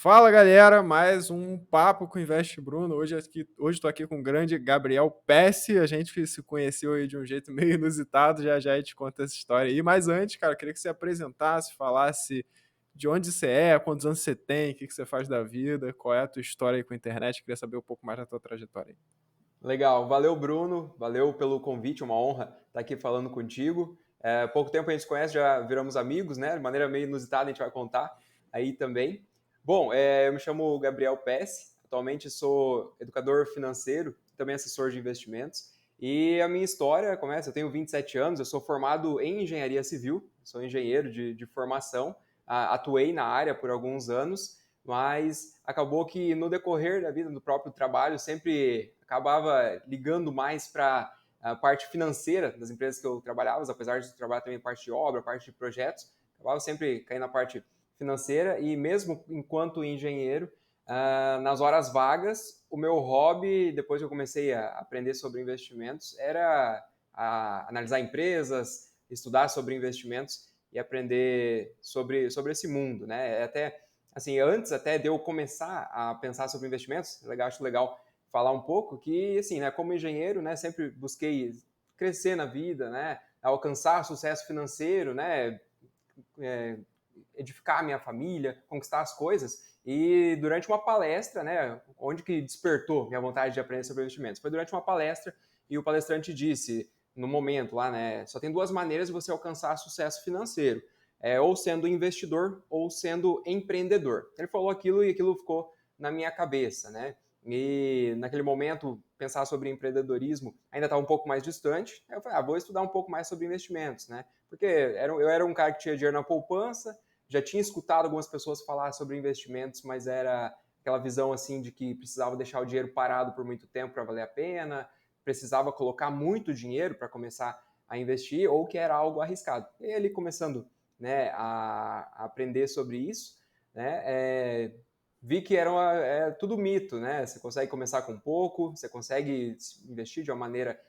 Fala galera, mais um papo com o Investe Bruno. Hoje estou aqui com o grande Gabriel Pesce. A gente se conheceu aí de um jeito meio inusitado. Já a gente conta essa história aí. Mas antes, cara, eu queria que você apresentasse, falasse de onde você é, quantos anos você tem, o que você faz da vida, qual é a tua história aí com a internet. Eu queria saber um pouco mais da tua trajetória aí. Legal, valeu Bruno, valeu pelo convite, uma honra estar aqui falando contigo. Pouco tempo a gente se conhece, já viramos amigos, né? De maneira meio inusitada a gente vai contar aí também. Bom, eu me chamo Gabriel Pesce, atualmente sou educador financeiro, também assessor de investimentos. E a minha história começa, eu tenho 27 anos, eu sou formado em engenharia civil, sou engenheiro de formação, atuei na área por alguns anos, mas acabou que no decorrer da vida, do próprio trabalho, sempre acabava ligando mais para a parte financeira das empresas que eu trabalhava, apesar de trabalhar também parte de obra, parte de projetos, acabava sempre caindo na parte financeira e mesmo enquanto engenheiro, nas horas vagas, o meu hobby, depois que eu comecei a aprender sobre investimentos, era analisar empresas, estudar sobre investimentos e aprender sobre esse mundo, né? Até assim, antes até de eu começar a pensar sobre investimentos, acho legal falar um pouco que, assim, né, como engenheiro, né, sempre busquei crescer na vida, né, alcançar sucesso financeiro, né, é, edificar a minha família, conquistar as coisas. E durante uma palestra, né, onde que despertou minha vontade de aprender sobre investimentos? Foi durante uma palestra e o palestrante disse, no momento lá, né, só tem duas maneiras de você alcançar sucesso financeiro. Ou sendo investidor ou sendo empreendedor. Ele falou aquilo e aquilo ficou na minha cabeça, né? E naquele momento, pensar sobre empreendedorismo ainda estava um pouco mais distante. Aí eu falei, vou estudar um pouco mais sobre investimentos, né? Porque eu era um cara que tinha dinheiro na poupança, já tinha escutado algumas pessoas falar sobre investimentos, mas era aquela visão assim de que precisava deixar o dinheiro parado por muito tempo para valer a pena, precisava colocar muito dinheiro para começar a investir ou que era algo arriscado. E ele começando, né, a aprender sobre isso, né, vi que tudo mito, né? Você consegue começar com pouco, você consegue investir de uma maneira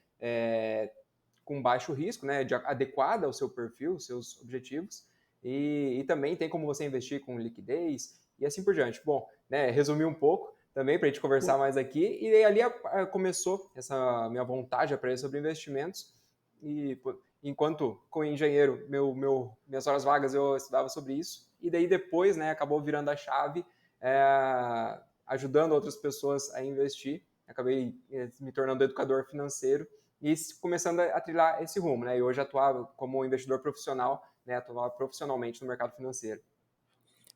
com baixo risco, né, adequada ao seu perfil, aos seus objetivos, e também tem como você investir com liquidez e assim por diante. Bom, né, resumir um pouco também para a gente conversar mais aqui, e ali começou essa minha vontade de aprender sobre investimentos, e enquanto com engenheiro, minhas horas vagas eu estudava sobre isso, e daí depois, né, acabou virando a chave, ajudando outras pessoas a investir, acabei me tornando educador financeiro, e começando a trilhar esse rumo, né? E hoje atuava como investidor profissional, né? Atuava profissionalmente no mercado financeiro.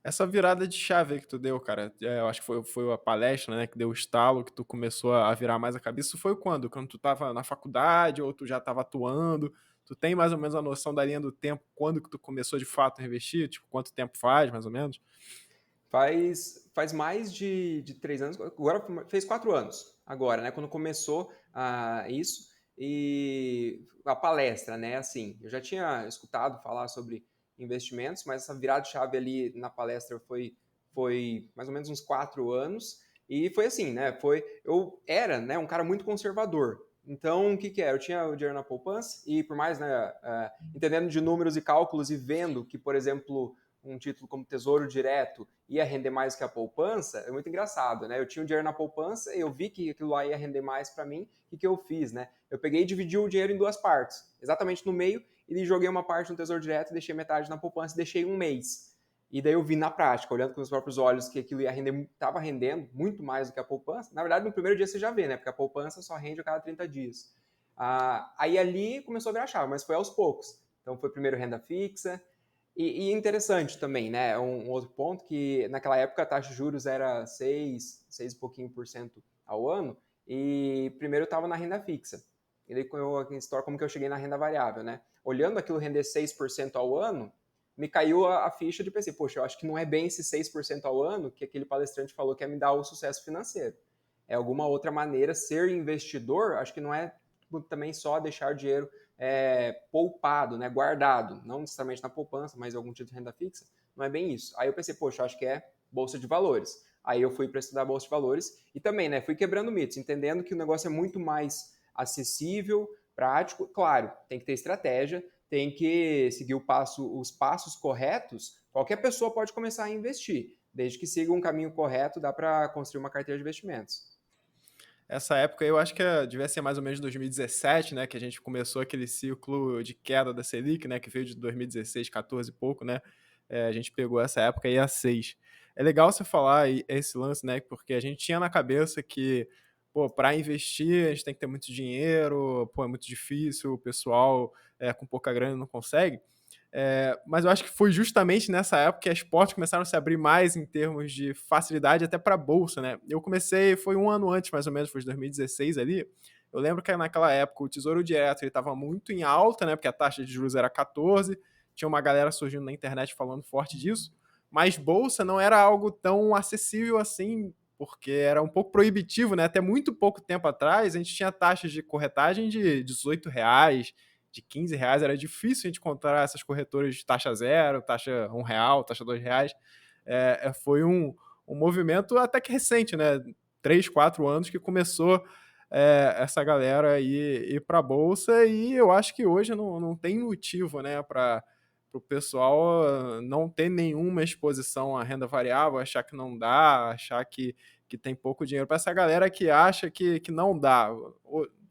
Essa virada de chave aí que tu deu, cara, eu acho que foi a palestra, né, que deu o estalo, que tu começou a virar mais a cabeça. Isso foi quando? Quando tu tava na faculdade ou tu já tava atuando? Tu tem mais ou menos a noção da linha do tempo, quando que tu começou de fato a investir? Tipo, quanto tempo faz, mais ou menos? Faz mais de 3 anos, agora fez 4 anos, agora, né? Quando começou isso e a palestra, né? Assim, eu já tinha escutado falar sobre investimentos, mas essa virada de chave ali na palestra foi mais ou menos uns 4 anos. E foi assim, né? Eu era, né, um cara muito conservador. Então, o que era? Eu tinha o dinheiro na poupança e por mais, né, entendendo de números e cálculos e vendo que, por exemplo, um título como Tesouro Direto ia render mais que a poupança, é muito engraçado, né? Eu tinha o dinheiro na poupança, eu vi que aquilo lá ia render mais para mim, o que eu fiz, né? Eu peguei e dividi o dinheiro em duas partes, exatamente no meio, e joguei uma parte no Tesouro Direto, deixei metade na poupança e deixei um mês. E daí eu vi na prática, olhando com os próprios olhos, que aquilo ia render, estava rendendo muito mais do que a poupança. Na verdade, no primeiro dia você já vê, né? Porque a poupança só rende a cada 30 dias. Aí ali começou a virar chave, mas foi aos poucos. Então foi primeiro renda fixa, e interessante também, né? Um outro ponto que naquela época a taxa de juros era 6 e pouquinho por cento ao ano, e primeiro eu estava na renda fixa. E daí a história como que eu cheguei na renda variável, né? Olhando aquilo render 6% ao ano, me caiu a ficha de pensei, poxa, eu acho que não é bem esse 6% ao ano que aquele palestrante falou que ia me dar o sucesso financeiro. É alguma outra maneira, ser investidor, acho que não é também só deixar o dinheiro poupado, né, guardado, não necessariamente na poupança, mas em algum tipo de renda fixa, não é bem isso. Aí eu pensei, poxa, acho que é bolsa de valores. Aí eu fui para estudar bolsa de valores e também, né, fui quebrando mitos, entendendo que o negócio é muito mais acessível, prático. Claro, tem que ter estratégia, tem que seguir os passos corretos qualquer pessoa pode começar a investir, desde que siga um caminho correto, dá para construir uma carteira de investimentos. Essa época eu acho que devia ser mais ou menos 2017, né, que a gente começou aquele ciclo de queda da Selic, né, que veio de 2016, 14 e pouco, né, a gente pegou essa época aí a 6. É legal você falar esse lance, né, porque a gente tinha na cabeça que, pô, para investir a gente tem que ter muito dinheiro, pô, é muito difícil, o pessoal com pouca grana não consegue. Mas eu acho que foi justamente nessa época que as portas começaram a se abrir mais em termos de facilidade até para a bolsa, né? Eu comecei, foi um ano antes mais ou menos, foi 2016 ali. Eu lembro que naquela época o Tesouro Direto ele estava muito em alta, né? Porque a taxa de juros era 14, tinha uma galera surgindo na internet falando forte disso, mas bolsa não era algo tão acessível assim, porque era um pouco proibitivo, né? Até muito pouco tempo atrás a gente tinha taxas de corretagem de R$ 18, de R$ 15, era difícil a gente encontrar essas corretoras de taxa zero, taxa R$ 1, taxa R$ 2. Foi um movimento até que recente, né? 3, 4 anos que começou essa galera ir para a Bolsa, e eu acho que hoje não tem motivo, né, para o pessoal não ter nenhuma exposição à renda variável, achar que não dá, achar que tem pouco dinheiro. Para essa galera que acha que não dá,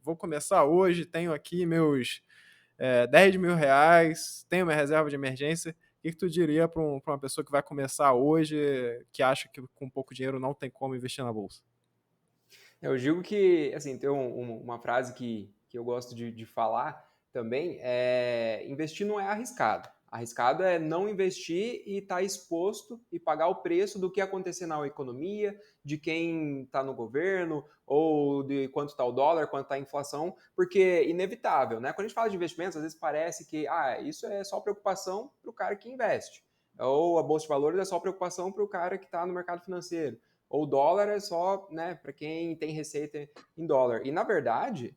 vou começar hoje, tenho aqui meus R$ 10.000, tenho minha reserva de emergência. O que tu diria para uma pessoa que vai começar hoje, que acha que com pouco dinheiro não tem como investir na bolsa? Eu digo que, assim, tem uma frase que eu gosto de falar também, investir não é arriscado. Arriscado é não investir e estar exposto e pagar o preço do que acontecer na economia, de quem está no governo, ou de quanto está o dólar, quanto está a inflação, porque é inevitável, né? Quando a gente fala de investimentos, às vezes parece que isso é só preocupação para o cara que investe. Ou a Bolsa de Valores é só preocupação para o cara que está no mercado financeiro. Ou o dólar é só, né, para quem tem receita em dólar. E na verdade,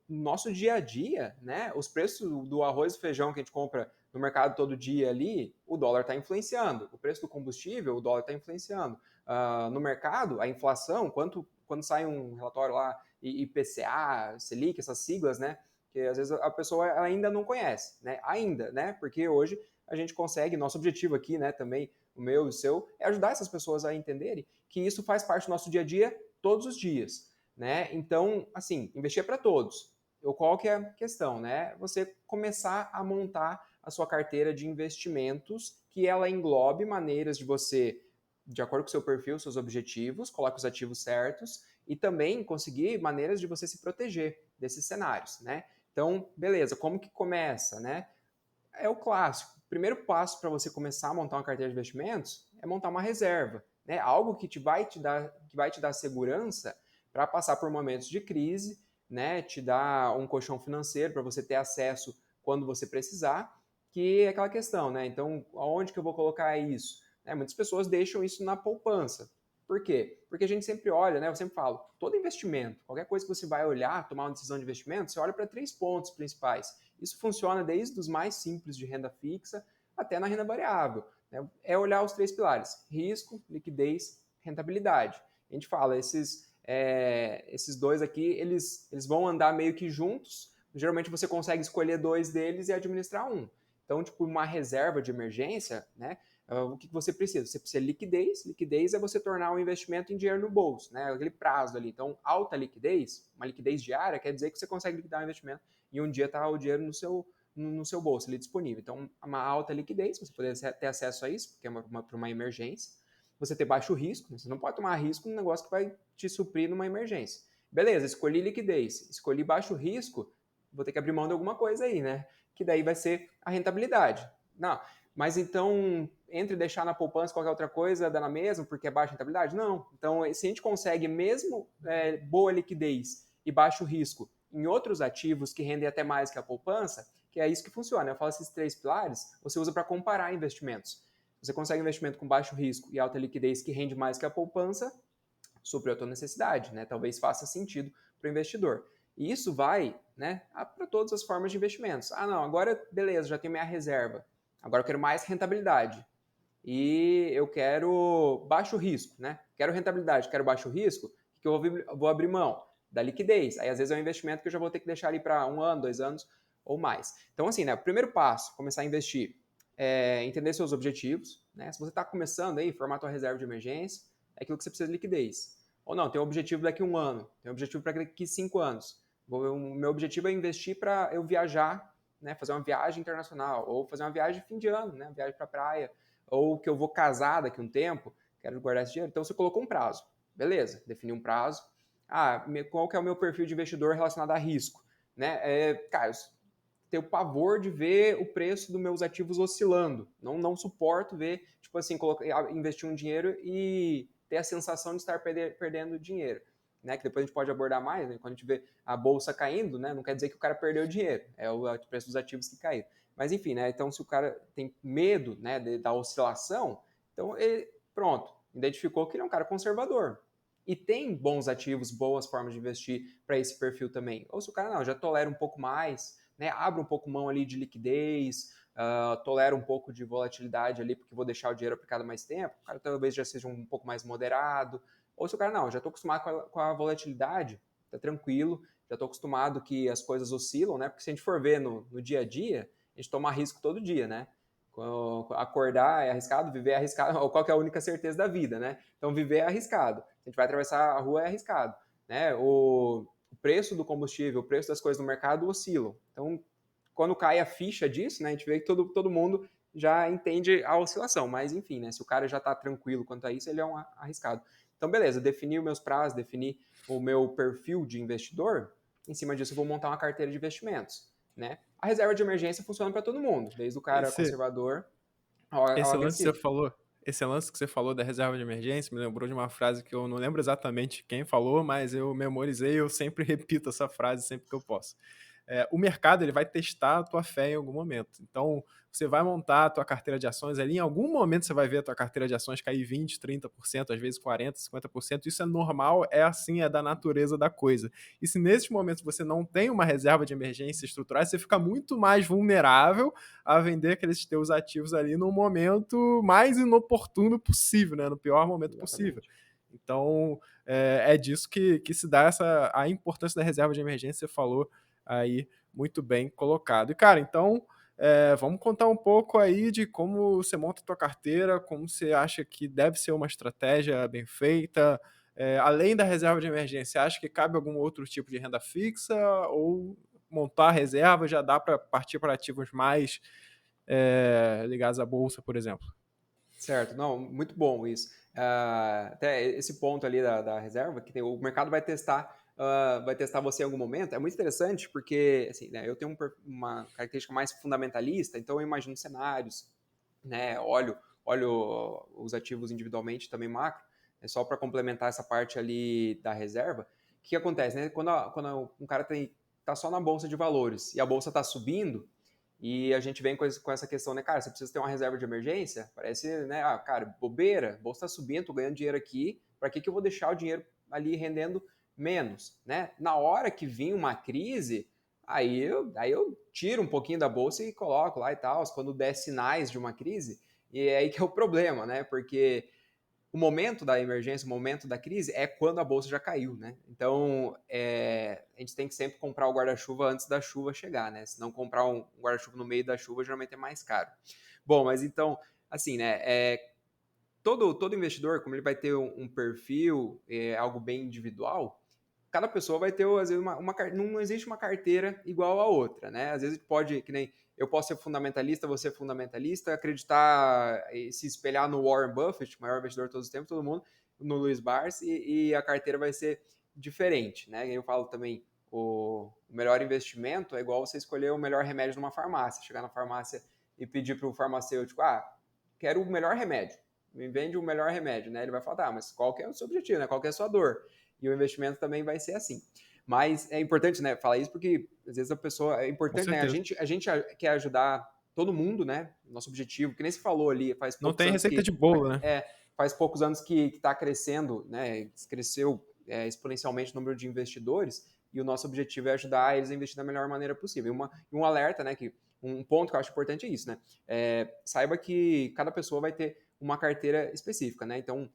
nosso dia a dia, né, os preços do arroz e feijão que a gente compra no mercado todo dia ali, o dólar está influenciando. O preço do combustível, o dólar está influenciando. No mercado, a inflação, quando sai um relatório lá, IPCA, Selic, essas siglas, né, que às vezes a pessoa ainda não conhece, né, ainda, né, porque hoje a gente consegue, nosso objetivo aqui, né, também, o meu e o seu, é ajudar essas pessoas a entenderem que isso faz parte do nosso dia a dia todos os dias, né? Então, assim, investir é para todos. Qual que é a questão, né? Você começar a montar a sua carteira de investimentos, que ela englobe maneiras de você, de acordo com o seu perfil, seus objetivos, coloque os ativos certos e também conseguir maneiras de você se proteger desses cenários, né? Então, beleza, como que começa, né? É o clássico. O primeiro passo para você começar a montar uma carteira de investimentos é montar uma reserva, né? Algo que vai te dar segurança para passar por momentos de crise, né? Te dar um colchão financeiro para você ter acesso quando você precisar, que é aquela questão, né? Então, aonde que eu vou colocar isso? Muitas pessoas deixam isso na poupança. Por quê? Porque a gente sempre olha, né? Eu sempre falo, todo investimento, qualquer coisa que você vai olhar, tomar uma decisão de investimento, você olha para 3 pontos principais. Isso funciona desde os mais simples de renda fixa até na renda variável. Né? É olhar os 3 pilares: risco, liquidez, rentabilidade. A gente fala, esses dois aqui, eles vão andar meio que juntos. Geralmente você consegue escolher 2 deles e administrar um. Então, tipo, uma reserva de emergência, né? O que você precisa? Você precisa de liquidez. Liquidez é você tornar um investimento em dinheiro no bolso, né? Aquele prazo ali. Então, alta liquidez, uma liquidez diária, quer dizer que você consegue liquidar o investimento e um dia está o dinheiro no seu bolso ali disponível. Então, uma alta liquidez, você poder ter acesso a isso, porque é para uma emergência. Você ter baixo risco, né? Você não pode tomar risco num negócio que vai te suprir numa emergência. Beleza, escolhi liquidez, escolhi baixo risco, vou ter que abrir mão de alguma coisa aí, né? Que daí vai ser a rentabilidade. Não, mas então, entre deixar na poupança qualquer outra coisa, dá na mesma, porque é baixa rentabilidade? Não. Então, se a gente consegue, mesmo boa liquidez e baixo risco, em outros ativos que rendem até mais que a poupança, que é isso que funciona. Eu falo esses 3 pilares, você usa para comparar investimentos. Você consegue investimento com baixo risco e alta liquidez que rende mais que a poupança, supre a tua necessidade, né? Talvez faça sentido para o investidor. E isso vai, né, para todas as formas de investimentos. Não, agora beleza, já tenho minha reserva. Agora eu quero mais rentabilidade. E eu quero baixo risco, né? Quero rentabilidade, quero baixo risco, que eu vou abrir mão? Da liquidez. Aí às vezes é um investimento que eu já vou ter que deixar ali para 1 ano, 2 anos ou mais. Então, assim, né? O primeiro passo, começar a investir. entender seus objetivos, né? Se você está começando aí, formar sua reserva de emergência, é aquilo que você precisa de liquidez. Ou não, tem um objetivo daqui a 1 ano, tem um objetivo para daqui a 5 anos. O meu objetivo é investir para eu viajar, né? Fazer uma viagem internacional, ou fazer uma viagem de fim de ano, né? Uma viagem para a praia, ou que eu vou casar daqui a um tempo, quero guardar esse dinheiro. Então você colocou um prazo, beleza? Definiu um prazo. Qual que é o meu perfil de investidor relacionado a risco, né? Cara, eu tenho pavor de ver o preço dos meus ativos oscilando. Não suporto ver, tipo assim, investir um dinheiro e ter a sensação de estar perdendo dinheiro. Né, que depois a gente pode abordar mais, né, quando a gente vê a bolsa caindo, né, não quer dizer que o cara perdeu dinheiro, é o preço dos ativos que caiu. Mas enfim, né, então se o cara tem medo, né, da oscilação, então ele, pronto, identificou que ele é um cara conservador. E tem bons ativos, boas formas de investir para esse perfil também. Ou se o cara não, já tolera um pouco mais, né, abre um pouco mão ali de liquidez, tolera um pouco de volatilidade ali, porque vou deixar o dinheiro aplicado mais tempo, o cara talvez já seja um pouco mais moderado. Ou se o cara, não, já estou acostumado com a volatilidade, tá tranquilo, já estou acostumado que as coisas oscilam, né? Porque se a gente for ver no dia a dia, a gente toma risco todo dia, né? Acordar é arriscado, viver é arriscado, ou qual que é a única certeza da vida, né? Então, viver é arriscado. Se a gente vai atravessar a rua, é arriscado. Né? O preço do combustível, o preço das coisas no mercado oscilam. Então, quando cai a ficha disso, né, a gente vê que todo mundo já entende a oscilação. Mas, enfim, né, se o cara já está tranquilo quanto a isso, ele é um arriscado. Então, beleza, defini os meus prazos, defini o meu perfil de investidor, em cima disso eu vou montar uma carteira de investimentos. Né? A reserva de emergência funciona para todo mundo, desde o cara Esse, conservador ao esse lance que agressivo. você falou, esse lance que você falou da reserva de emergência me lembrou de uma frase que eu não lembro exatamente quem falou, mas eu memorizei e eu sempre repito essa frase sempre que eu posso. O mercado ele vai testar a tua fé em algum momento. Então, você vai montar a tua carteira de ações ali, em algum momento você vai ver a tua carteira de ações cair 20, 30%, às vezes 40, 50%. Isso é normal, é assim, é da natureza da coisa. E se nesses momentos você não tem uma reserva de emergência estruturada, você fica muito mais vulnerável a vender aqueles teus ativos ali no momento mais inoportuno possível, né? No pior momento possível. Exatamente. Então, é disso que se dá a importância da reserva de emergência, você falou aí muito bem colocado. E, cara, então, vamos contar um pouco aí de como você monta a tua carteira, como você acha que deve ser uma estratégia bem feita. Além da reserva de emergência, acha que cabe algum outro tipo de renda fixa ou montar a reserva já dá para partir para ativos mais ligados à bolsa, por exemplo? Certo, não, muito bom isso. Até esse ponto ali da reserva, que o mercado vai testar você em algum momento, é muito interessante porque assim, né, eu tenho uma característica mais fundamentalista, então eu imagino cenários, né, olho os ativos individualmente, também macro, só para complementar essa parte ali da reserva. O que acontece, né? Quando um cara tá só na bolsa de valores e a bolsa está subindo, e a gente vem com essa questão, né, cara, você precisa ter uma reserva de emergência? Parece, né, cara, bobeira, a bolsa está subindo, tô ganhando dinheiro aqui, para que eu vou deixar o dinheiro ali rendendo menos, né? Na hora que vir uma crise, aí eu tiro um pouquinho da bolsa e coloco lá e tal, quando der sinais de uma crise, e é aí que é o problema, né? Porque o momento da emergência, o momento da crise é quando a bolsa já caiu, né? Então, a gente tem que sempre comprar o guarda-chuva antes da chuva chegar, né? Se não comprar um guarda-chuva no meio da chuva, geralmente é mais caro. Bom, mas então, assim, né? Todo investidor, como ele vai ter um perfil, algo bem individual, cada pessoa vai ter, às vezes, não existe uma carteira igual a outra, né? Às vezes pode, que nem eu posso ser fundamentalista, você é fundamentalista, acreditar e se espelhar no Warren Buffett, o maior investidor de todos os tempos, todo mundo, no Luiz Barsi, e a carteira vai ser diferente, né? Eu falo também, o melhor investimento é igual você escolher o melhor remédio numa farmácia, chegar na farmácia e pedir para o farmacêutico, quero o melhor remédio, me vende o melhor remédio, né? Ele vai falar, mas qual que é o seu objetivo, né? Qual que é a sua dor? E o investimento também vai ser assim. Mas é importante, né, falar isso porque às vezes a pessoa é Com importante, né? certeza. A gente quer ajudar todo mundo, né? Nosso objetivo, que nem se falou ali, Não tem receita de bolo, né? faz poucos anos que está crescendo, né? Cresceu exponencialmente o número de investidores e o nosso objetivo é ajudar eles a investir da melhor maneira possível. Um alerta, né? Que um ponto que eu acho importante é isso, né? Saiba que cada pessoa vai ter uma carteira específica, né? Então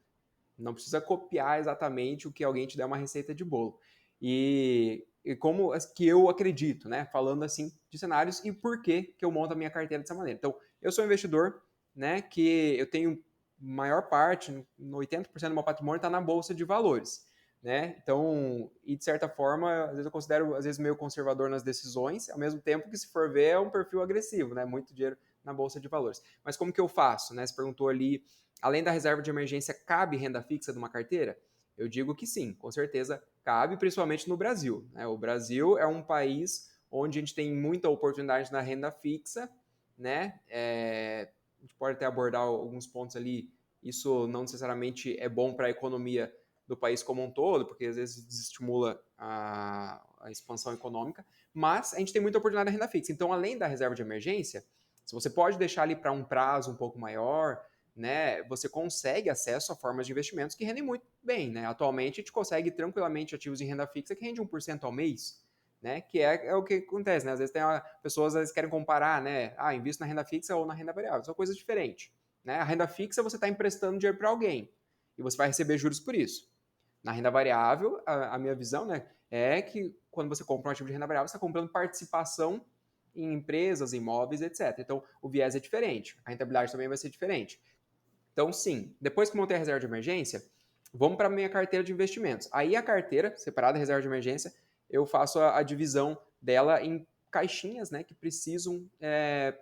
não precisa copiar exatamente o que alguém te der uma receita de bolo. E como que eu acredito, né? Falando assim de cenários e por que eu monto a minha carteira dessa maneira. Então, eu sou um investidor, né, que eu tenho maior parte, 80% do meu patrimônio está na bolsa de valores, né? Então, e de certa forma, às vezes eu considero às vezes meio conservador nas decisões, ao mesmo tempo que se for ver é um perfil agressivo, né? Muito dinheiro na bolsa de valores. Mas como que eu faço, né? Você perguntou ali, além da reserva de emergência, cabe renda fixa numa carteira? Eu digo que sim, com certeza cabe, principalmente no Brasil, né? O Brasil é um país onde a gente tem muita oportunidade na renda fixa, né? A gente pode até abordar alguns pontos ali. Isso não necessariamente é bom para a economia do país como um todo, porque às vezes desestimula a expansão econômica, mas a gente tem muita oportunidade na renda fixa. Então, além da reserva de emergência, se você pode deixar ali para um prazo um pouco maior, né, você consegue acesso a formas de investimentos que rendem muito bem. Né? Atualmente, a gente consegue tranquilamente ativos em renda fixa que rende 1% ao mês. Né, que é o que acontece, né? Às vezes pessoas às vezes querem comparar, né? Invisto na renda fixa ou na renda variável. São coisas diferentes. Né? A renda fixa você está emprestando dinheiro para alguém e você vai receber juros por isso. Na renda variável, a minha visão, né, é que quando você compra um ativo de renda variável, você está comprando participação em empresas, imóveis, etc. Então, o viés é diferente. A rentabilidade também vai ser diferente. Então, sim, depois que montei a reserva de emergência, vamos para a minha carteira de investimentos. Aí a carteira, separada da reserva de emergência, eu faço a divisão dela em caixinhas, né, que precisam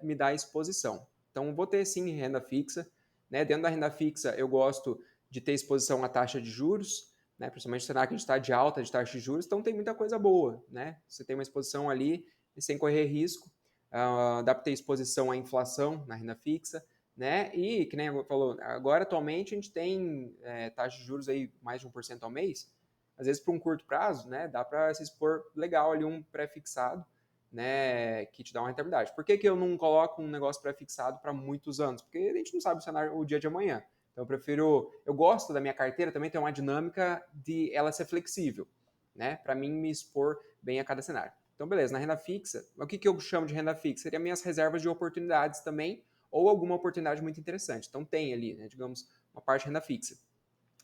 me dar exposição. Então, vou ter sim renda fixa. Né? Dentro da renda fixa, eu gosto de ter exposição à taxa de juros, né? Principalmente será que a gente está de alta de taxa de juros, então tem muita coisa boa. Né? Você tem uma exposição ali sem correr risco. Dá para ter exposição à inflação na renda fixa. Né? E, que nem eu falou, agora atualmente a gente tem taxa de juros aí mais de 1% ao mês. Às vezes, para um curto prazo, né, dá para se expor legal ali um pré-fixado, né, que te dá uma rentabilidade. Por que, que eu não coloco um negócio pré-fixado para muitos anos? Porque a gente não sabe o cenário, o dia de amanhã. Então, eu gosto da minha carteira também ter uma dinâmica de ela ser flexível, né, para mim me expor bem a cada cenário. Então, beleza, na renda fixa, o que eu chamo de renda fixa? Seria minhas reservas de oportunidades também, ou alguma oportunidade muito interessante. Então tem ali, né, digamos, uma parte de renda fixa.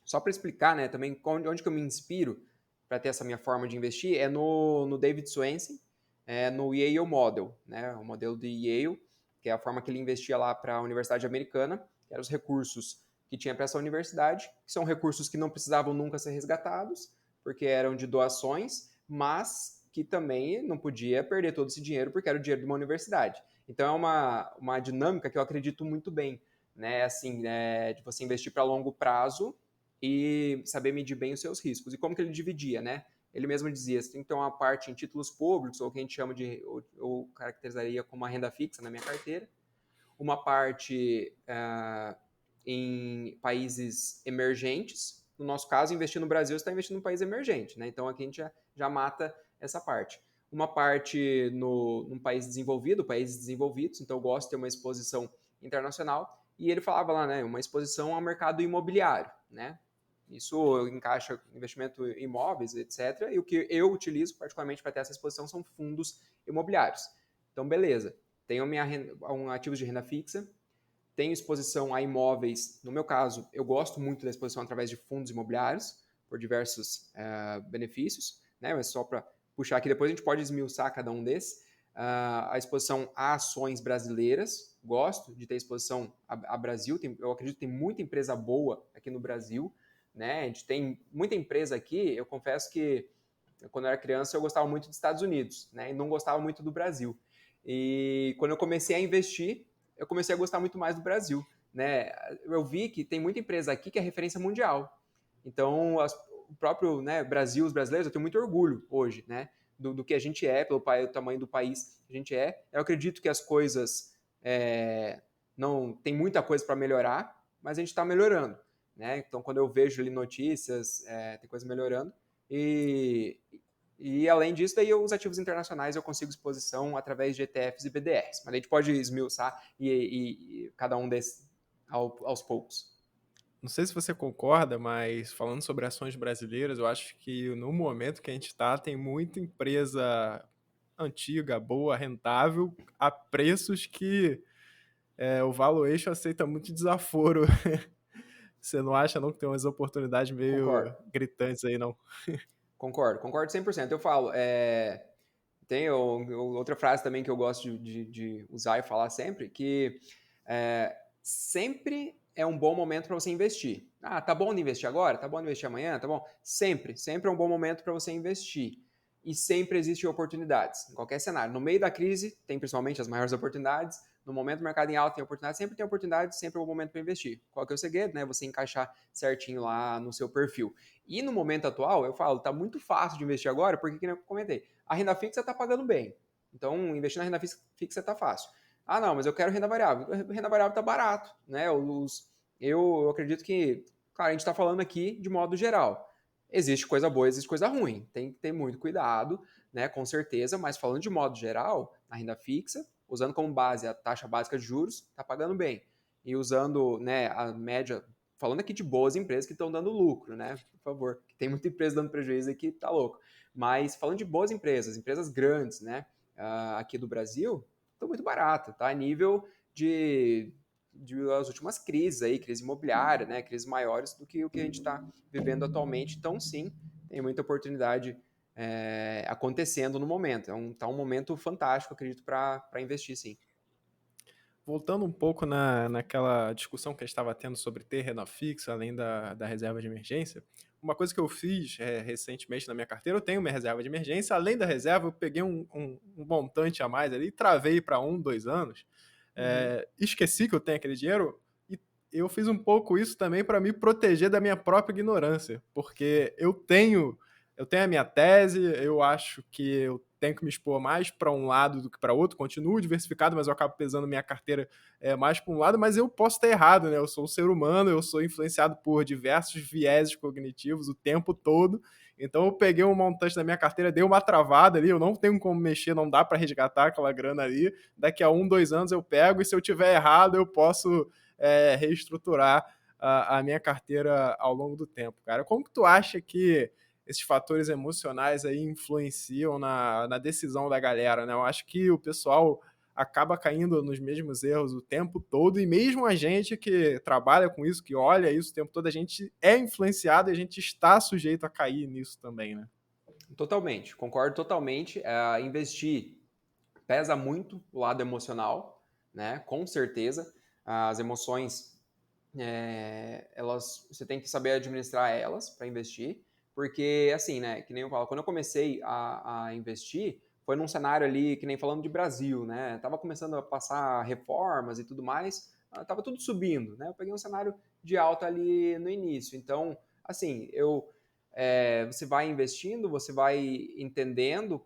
Só para explicar, né, também onde que eu me inspiro para ter essa minha forma de investir é no David Swensen, no Yale Model, né, o modelo de Yale, que é a forma que ele investia lá para a Universidade Americana, que eram os recursos que tinha para essa universidade, que são recursos que não precisavam nunca ser resgatados, porque eram de doações, mas que também não podia perder todo esse dinheiro porque era o dinheiro de uma universidade. Então é uma dinâmica que eu acredito muito bem, né? Assim, de você investir para longo prazo e saber medir bem os seus riscos. E como que ele dividia, né? Ele mesmo dizia, você tem que ter uma parte em títulos públicos, ou que a gente chama de, ou caracterizaria como uma renda fixa na minha carteira, uma parte em países emergentes. No nosso caso, investir no Brasil, você está investindo num país emergente, né? Então aqui a gente já mata essa parte. Uma parte num país desenvolvido, países desenvolvidos, então eu gosto de ter uma exposição internacional. E ele falava lá, né, uma exposição ao mercado imobiliário, né? Isso encaixa investimento em imóveis, etc. E o que eu utilizo particularmente para ter essa exposição são fundos imobiliários. Então, beleza. Tenho ativos de renda fixa, tenho exposição a imóveis. No meu caso, eu gosto muito da exposição através de fundos imobiliários, por diversos benefícios, né? Mas só para puxar aqui, depois a gente pode esmiuçar cada um desses. A exposição a ações brasileiras, gosto de ter exposição a Brasil, eu acredito que tem muita empresa boa aqui no Brasil, né? A gente tem muita empresa aqui, eu confesso que quando eu era criança eu gostava muito dos Estados Unidos, né? E não gostava muito do Brasil. E quando eu comecei a investir, eu comecei a gostar muito mais do Brasil, né? Eu vi que tem muita empresa aqui que é referência mundial. Então, o próprio, né, Brasil, os brasileiros, eu tenho muito orgulho hoje, né? Do que a gente é, pelo tamanho do país que a gente é. Eu acredito que as coisas não tem muita coisa para melhorar, mas a gente está melhorando, né? Então, quando eu vejo ali notícias, tem coisa melhorando. E além disso, daí os ativos internacionais eu consigo exposição através de ETFs e BDRs. Mas a gente pode esmiuçar e cada um desses aos poucos. Não sei se você concorda, mas falando sobre ações brasileiras, eu acho que no momento que a gente está, tem muita empresa antiga, boa, rentável, a preços que o valuation aceita muito desaforo. Você não acha não que tem umas oportunidades meio Concordo. gritantes aí, não? Concordo 100%. Eu falo, tem outra frase também que eu gosto de usar e falar sempre, que Sempre é um bom momento para você investir. Ah, tá bom de investir agora? Tá bom de investir amanhã? Tá bom? Sempre é um bom momento para você investir. E sempre existem oportunidades, em qualquer cenário. No meio da crise, tem principalmente as maiores oportunidades. No momento do mercado em alta tem oportunidade, sempre tem oportunidade, sempre é um bom momento para investir. Qual que é o segredo? Né? Você encaixar certinho lá no seu perfil. E no momento atual, eu falo, tá muito fácil de investir agora, porque, como eu comentei, a renda fixa está pagando bem. Então, investir na renda fixa está fácil. Ah, não, mas eu quero renda variável. Renda variável está barato, né? Eu acredito que, claro, a gente está falando aqui de modo geral. Existe coisa boa, existe coisa ruim. Tem que ter muito cuidado, né? Com certeza, mas falando de modo geral, na renda fixa, usando como base a taxa básica de juros, está pagando bem. E usando, né, a média, falando aqui de boas empresas que estão dando lucro, né? Por favor, que tem muita empresa dando prejuízo aqui, tá louco. Mas falando de boas empresas, empresas grandes, né? Aqui do Brasil, estão muito baratas, tá? A nível de as últimas crises aí, crise imobiliária, né? Crises maiores do que o que a gente está vivendo atualmente. Então, sim, tem muita oportunidade acontecendo no momento. Tá um momento fantástico, acredito, para investir, sim. Voltando um pouco naquela discussão que a gente estava tendo sobre ter renda fixa, além da reserva de emergência, uma coisa que eu fiz recentemente na minha carteira, eu tenho uma reserva de emergência, além da reserva, eu peguei um montante a mais ali, travei para 1, 2 anos, esqueci que eu tenho aquele dinheiro, e eu fiz um pouco isso também para me proteger da minha própria ignorância, porque eu tenho a minha tese, eu acho que eu tenho que me expor mais para um lado do que para outro, continuo diversificado, mas eu acabo pesando minha carteira mais para um lado, mas eu posso estar errado, né? Eu sou um ser humano, eu sou influenciado por diversos vieses cognitivos o tempo todo, então eu peguei um montante da minha carteira, dei uma travada ali, eu não tenho como mexer, não dá para resgatar aquela grana ali, daqui a 1, 2 anos eu pego, e se eu tiver errado eu posso reestruturar a minha carteira ao longo do tempo, cara. Como que tu acha que esses fatores emocionais aí influenciam na decisão da galera, né? Eu acho que o pessoal acaba caindo nos mesmos erros o tempo todo, e mesmo a gente que trabalha com isso, que olha isso o tempo todo, a gente é influenciado e a gente está sujeito a cair nisso também, né? Totalmente, concordo totalmente. Investir pesa muito o lado emocional, né? Com certeza. As emoções, você tem que saber administrar elas para investir, porque assim, né? Que nem eu falo, quando eu comecei a investir, foi num cenário ali, que nem falando de Brasil, né? Tava começando a passar reformas e tudo mais, tava tudo subindo, né? Eu peguei um cenário de alta ali no início. Então, assim, você vai investindo, você vai entendendo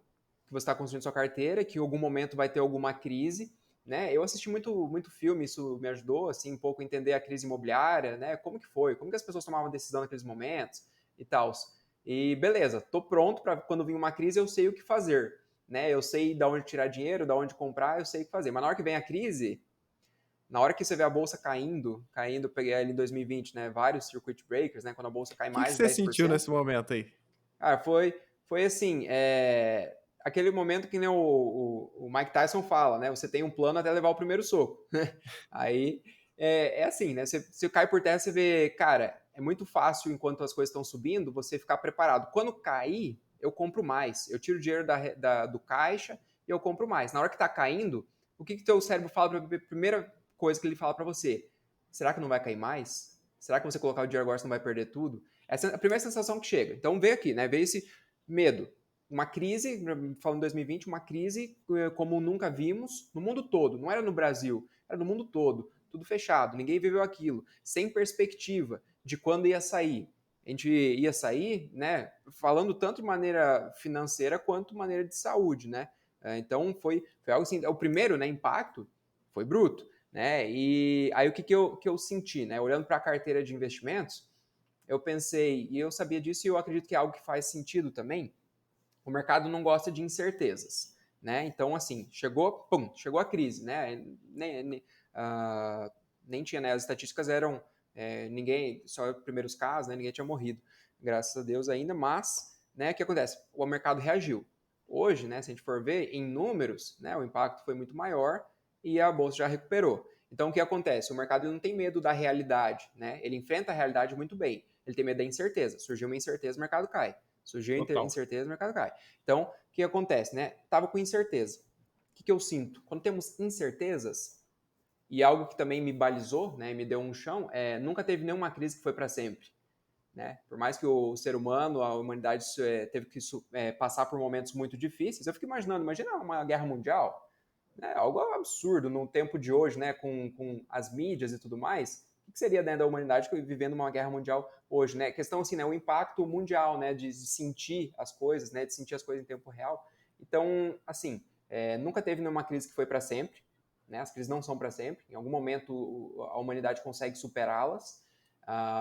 que você está construindo sua carteira, que em algum momento vai ter alguma crise, né? Eu assisti muito filme, isso me ajudou, assim, um pouco a entender a crise imobiliária, né? Como que foi, como que as pessoas tomavam decisão naqueles momentos e tal. E beleza, tô pronto para quando vir uma crise eu sei o que fazer, né? Eu sei de onde tirar dinheiro, de onde comprar, eu sei o que fazer. Mas na hora que vem a crise, na hora que você vê a bolsa caindo, peguei ali em 2020, né? Vários circuit breakers, né? Quando a bolsa cai O que mais de você sentiu 10%. nesse momento aí? Cara, foi assim, aquele momento que nem o Mike Tyson fala, né? Você tem um plano até levar o primeiro soco. Aí é assim, né? Você cai por terra, você vê, cara, é muito fácil enquanto as coisas estão subindo, você ficar preparado. Quando cair, eu compro mais. Eu tiro o dinheiro do caixa e eu compro mais. Na hora que tá caindo, o que teu cérebro fala? Primeira coisa que ele fala para você: será que não vai cair mais? Será que você colocar o dinheiro agora você não vai perder tudo? Essa é a primeira sensação que chega. Então veio aqui, né? Veio esse medo. Uma crise, falando em 2020, uma crise como nunca vimos no mundo todo. Não era no Brasil, era no mundo todo. Tudo fechado, ninguém viveu aquilo. Sem perspectiva de quando ia sair. A gente ia sair, né? Falando tanto de maneira financeira quanto maneira de saúde, né? Então foi algo assim. O primeiro, né, impacto foi bruto, né? E aí o que eu senti, né? Olhando para a carteira de investimentos, eu pensei, e eu sabia disso e eu acredito que é algo que faz sentido também, o mercado não gosta de incertezas, né? Então, assim, chegou a crise, né? Nem tinha, né? As estatísticas eram, ninguém, só os primeiros casos, né? Ninguém tinha morrido, graças a Deus ainda, mas, né? O que acontece? O mercado reagiu. Hoje, né? Se a gente for ver em números, né? O impacto foi muito maior e a bolsa já recuperou. Então, o que acontece? O mercado não tem medo da realidade, né? Ele enfrenta a realidade muito bem. Ele tem medo da incerteza. Surgiu uma incerteza, o mercado cai. Surgiu Total. incerteza, o mercado cai. Então, o que acontece, né? Tava com incerteza. O que eu sinto? Quando temos incertezas, E algo que também me balizou, né, me deu um chão, nunca teve nenhuma crise que foi para sempre. Né? Por mais que o ser humano, a humanidade teve que passar por momentos muito difíceis, eu fico imaginando, imagina uma guerra mundial, né? Algo absurdo no tempo de hoje, né? Com as mídias e tudo mais. O que seria, né, da humanidade vivendo uma guerra mundial hoje, né? A questão assim, né, o impacto mundial, né, de sentir as coisas, né, de sentir as coisas em tempo real. Então, assim, nunca teve nenhuma crise que foi para sempre, né? As crises não são para sempre. Em algum momento a humanidade consegue superá-las,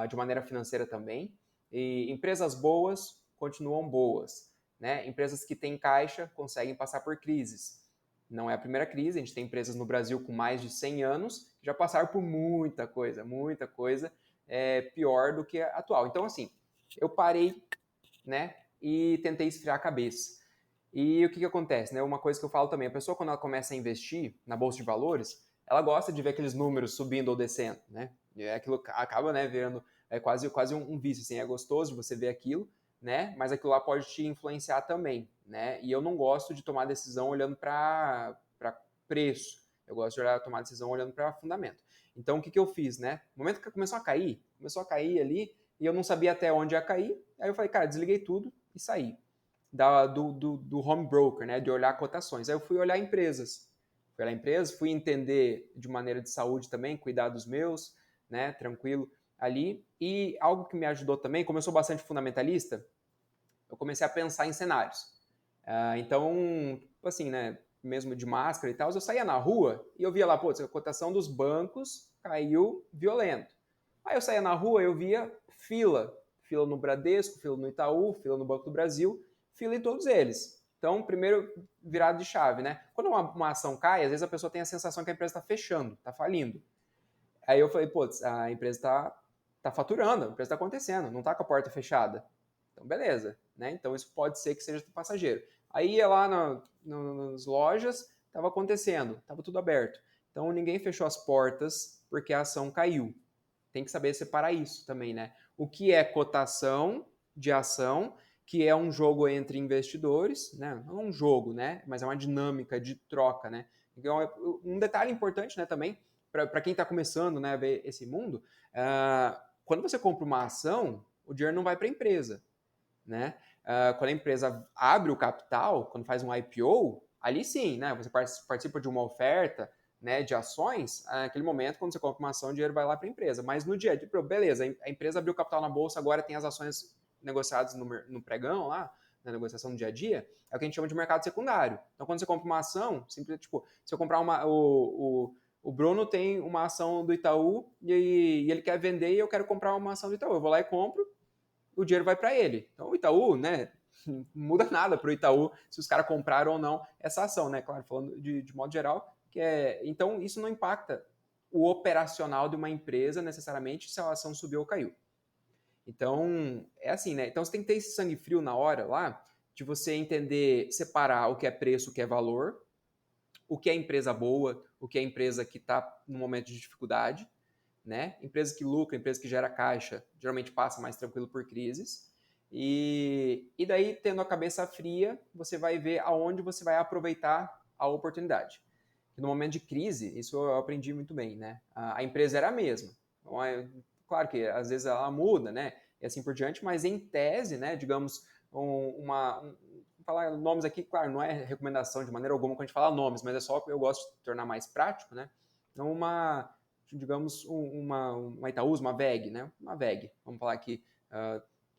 de maneira financeira também. E empresas boas continuam boas, né? Empresas que têm caixa conseguem passar por crises. Não é a primeira crise, a gente tem empresas no Brasil com mais de 100 anos que já passaram por muita coisa pior do que a atual. Então, assim, eu parei, né, e tentei esfriar a cabeça. E o que acontece, né? Uma coisa que eu falo também, a pessoa quando ela começa a investir na bolsa de valores, ela gosta de ver aqueles números subindo ou descendo, né? E aquilo acaba, né, virando quase um vício, assim, é gostoso de você ver aquilo, né? Mas aquilo lá pode te influenciar também, né? E eu não gosto de tomar decisão olhando para preço. Eu gosto de tomar decisão olhando para fundamento. Então, o que eu fiz, né? No momento que começou a cair ali, e eu não sabia até onde ia cair, aí eu falei, cara, desliguei tudo e saí do home broker, né? De olhar cotações. Aí eu fui olhar empresas. Fui entender de maneira de saúde também, cuidar dos meus, né? Tranquilo ali. E algo que me ajudou também, como eu sou bastante fundamentalista, eu comecei a pensar em cenários. Então, assim, né? Mesmo de máscara e tal, eu saía na rua e eu via lá, pô, a cotação dos bancos caiu violento. Aí eu saía na rua, eu via fila no Bradesco, fila no Itaú, fila no Banco do Brasil, fila em todos eles. Então, primeiro virado de chave, né? Quando uma ação cai, às vezes a pessoa tem a sensação que a empresa está fechando, está falindo. Aí eu falei, putz, a empresa tá faturando, a empresa está acontecendo, não está com a porta fechada. Então, beleza, né? Então, isso pode ser que seja passageiro. Aí ia lá nas lojas, estava acontecendo, estava tudo aberto. Então, ninguém fechou as portas porque a ação caiu. Tem que saber separar isso também, né? O que é cotação de ação, que é um jogo entre investidores, né? Não é um jogo, né? Mas é uma dinâmica de troca, né? Então, um detalhe importante, né, também, para quem está começando, né, a ver esse mundo, quando você compra uma ação, o dinheiro não vai para a empresa, né? Quando a empresa abre o capital, quando faz um IPO, ali sim, né? Você participa de uma oferta, né, de ações, naquele momento, quando você compra uma ação, o dinheiro vai lá para a empresa. Mas no dia a dia, beleza, a empresa abriu capital na bolsa, agora tem as ações negociadas no pregão lá, na negociação do dia a dia, é o que a gente chama de mercado secundário. Então, quando você compra uma ação, simplesmente, tipo, se eu comprar o Bruno tem uma ação do Itaú e ele quer vender e eu quero comprar uma ação do Itaú. Eu vou lá e compro, o dinheiro vai para ele. Então, o Itaú, né, não muda nada para o Itaú se os caras compraram ou não essa ação, né? Claro, falando de modo geral, então isso não impacta o operacional de uma empresa necessariamente se a ação subiu ou caiu. Então, é assim, né? Então você tem que ter esse sangue frio na hora lá de você entender, separar o que é preço, o que é valor, o que é empresa boa, o que é empresa que está no momento de dificuldade, né? Empresa que lucra, empresa que gera caixa, geralmente passa mais tranquilo por crises. E daí, tendo a cabeça fria, você vai ver aonde você vai aproveitar a oportunidade. E no momento de crise, isso eu aprendi muito bem, né? A empresa era a mesma. Então, claro que às vezes ela muda, né? E assim por diante, mas em tese, né? Digamos, falar nomes aqui, claro, não é recomendação de maneira alguma quando a gente fala nomes, mas é só que eu gosto de tornar mais prático, né? Então, digamos, uma Itaúsa, uma VEG, né? Uma VEG, vamos falar aqui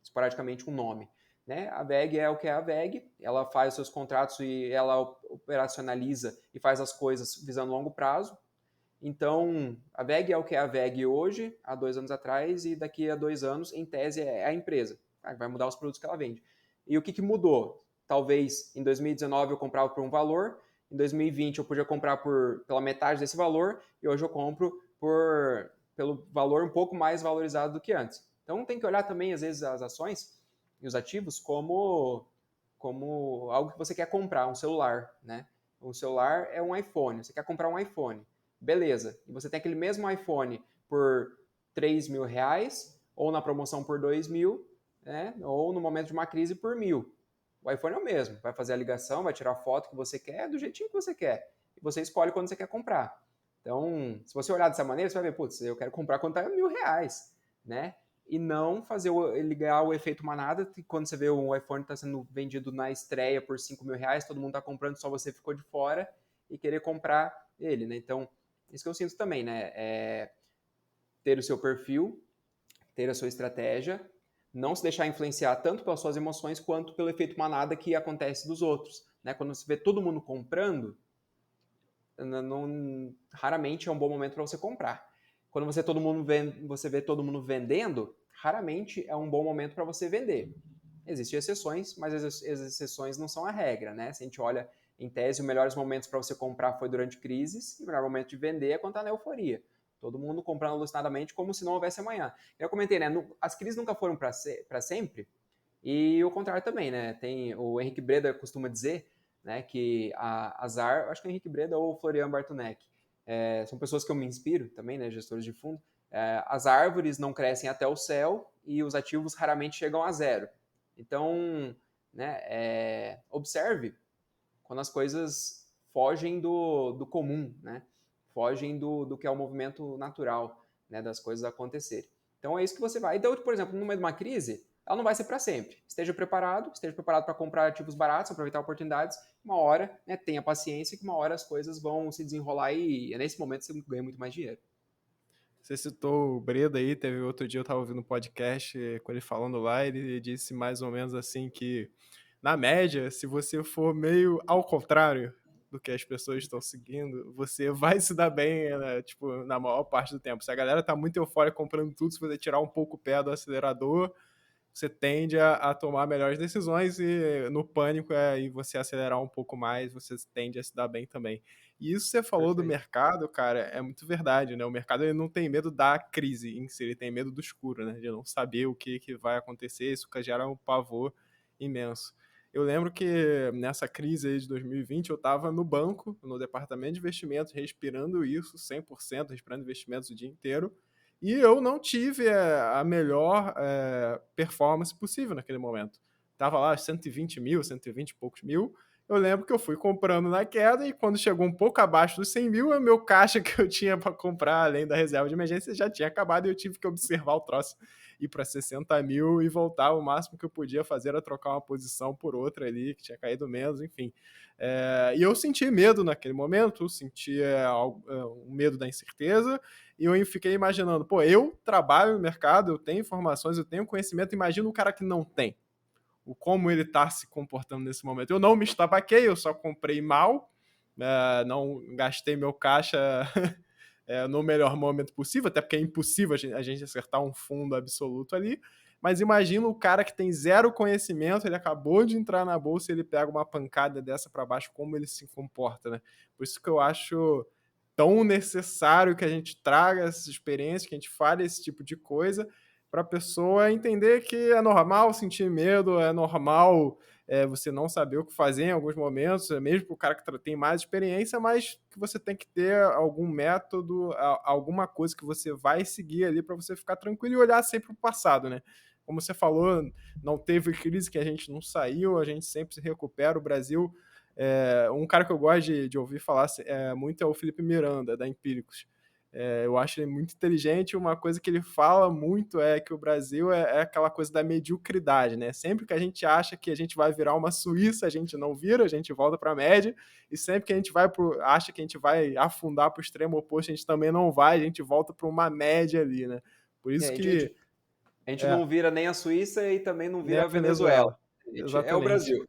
esporadicamente um nome. Né? A VEG é o que é a VEG, ela faz os seus contratos e ela operacionaliza e faz as coisas visando longo prazo. Então, a VEG é o que é a VEG hoje, há 2 anos atrás, e daqui a 2 anos, em tese, é a empresa. Vai mudar os produtos que ela vende. E o que mudou? Talvez em 2019 eu comprava por um valor, em 2020 eu podia comprar pela metade desse valor, e hoje eu compro pelo valor um pouco mais valorizado do que antes. Então tem que olhar também, às vezes, as ações e os ativos como algo que você quer comprar, um celular, né? Um celular é um iPhone, você quer comprar um iPhone. Beleza, e você tem aquele mesmo iPhone por R$ 3.000, ou na promoção por 2.000, né? Ou no momento de uma crise por 1.000. O iPhone é o mesmo, vai fazer a ligação, vai tirar a foto que você quer, do jeitinho que você quer. E você escolhe quando você quer comprar. Então, se você olhar dessa maneira, você vai ver, putz, eu quero comprar quando tá R$ 1.000, né? E não fazer ele ganhar o efeito manada, que quando você vê um iPhone está sendo vendido na estreia por R$ 5.000, todo mundo está comprando, só você ficou de fora e querer comprar ele, né? Então, isso que eu sinto também, né? É ter o seu perfil, ter a sua estratégia, não se deixar influenciar tanto pelas suas emoções quanto pelo efeito manada que acontece dos outros, né? Quando você vê todo mundo comprando, raramente é um bom momento para você comprar. Quando você vê todo mundo vendendo, raramente é um bom momento para você vender. Existem exceções, mas as exceções não são a regra, né? Se a gente olha, em tese, os melhores momentos para você comprar foi durante crises, e o melhor momento de vender é quando está na euforia. Todo mundo comprando alucinadamente como se não houvesse amanhã. Eu comentei, né? As crises nunca foram para sempre, e o contrário também, né? Tem o Henrique Breda costuma dizer, né, que acho que o Henrique Breda ou o Florian Bartunek, são pessoas que eu me inspiro também, né, gestores de fundo. As árvores não crescem até o céu e os ativos raramente chegam a zero. Então, né, observe quando as coisas fogem do comum, né? Fogem do que é o movimento natural, né, das coisas acontecerem. Então é isso que você vai. Então, por exemplo, no meio de uma crise, ela não vai ser para sempre. Esteja preparado para comprar ativos baratos, aproveitar oportunidades. Uma hora, né, tenha paciência, que uma hora as coisas vão se desenrolar e é nesse momento você ganha muito mais dinheiro. Você citou o Breda aí, teve outro dia eu estava ouvindo um podcast com ele falando lá, ele disse mais ou menos assim que, na média, se você for meio ao contrário do que as pessoas estão seguindo, você vai se dar bem, né, tipo, na maior parte do tempo. Se a galera tá muito eufórica comprando tudo, se você tirar um pouco o pé do acelerador, você tende a tomar melhores decisões e no pânico e você acelerar um pouco mais, você tende a se dar bem também. E isso você falou do Perfeito. mercado, cara, é muito verdade, né? O mercado ele não tem medo da crise em si, ele tem medo do escuro, né? De não saber o que vai acontecer, isso gera um pavor imenso. Eu lembro que nessa crise aí de 2020 eu estava no banco, no departamento de investimentos, respirando isso 100%, respirando investimentos o dia inteiro, e eu não tive a melhor performance possível naquele momento. Tava lá 120 mil, 120 e poucos mil. Eu lembro que eu fui comprando na queda e quando chegou um pouco abaixo dos 100 mil, o meu caixa que eu tinha para comprar, além da reserva de emergência, já tinha acabado e eu tive que observar o troço ir para 60 mil e voltar. O máximo que eu podia fazer era trocar uma posição por outra ali, que tinha caído menos, enfim. E eu senti medo naquele momento, senti um medo da incerteza, e eu fiquei imaginando, pô, eu trabalho no mercado, eu tenho informações, eu tenho conhecimento, imagina o cara que não tem. Como ele está se comportando nesse momento. Eu não me estabaquei, eu só comprei mal, não gastei meu caixa no melhor momento possível, até porque é impossível a gente acertar um fundo absoluto ali. Mas imagina o cara que tem zero conhecimento, ele acabou de entrar na bolsa e ele pega uma pancada dessa para baixo, como ele se comporta, né? Por isso que eu acho tão necessário que a gente traga essas experiências, que a gente fale esse tipo de coisa, para a pessoa entender que é normal sentir medo, é normal você não saber o que fazer em alguns momentos, mesmo para o cara que tem mais experiência, mas que você tem que ter algum método, alguma coisa que você vai seguir ali para você ficar tranquilo e olhar sempre para o passado, né? Como você falou, não teve crise que a gente não saiu, a gente sempre se recupera. O Brasil, um cara que eu gosto de ouvir falar muito é o Felipe Miranda, da Empíricos. Eu acho ele muito inteligente. Uma coisa que ele fala muito é que o Brasil é aquela coisa da mediocridade, né? Sempre que a gente acha que a gente vai virar uma Suíça, a gente não vira, a gente volta para a média. E sempre que a gente acha que a gente vai afundar para o extremo oposto, a gente também não vai, a gente volta para uma média ali, né? Por A isso que gente, a gente não vira nem a Suíça e também não nem a vira a Venezuela. Venezuela. A gente é o Exatamente. Brasil.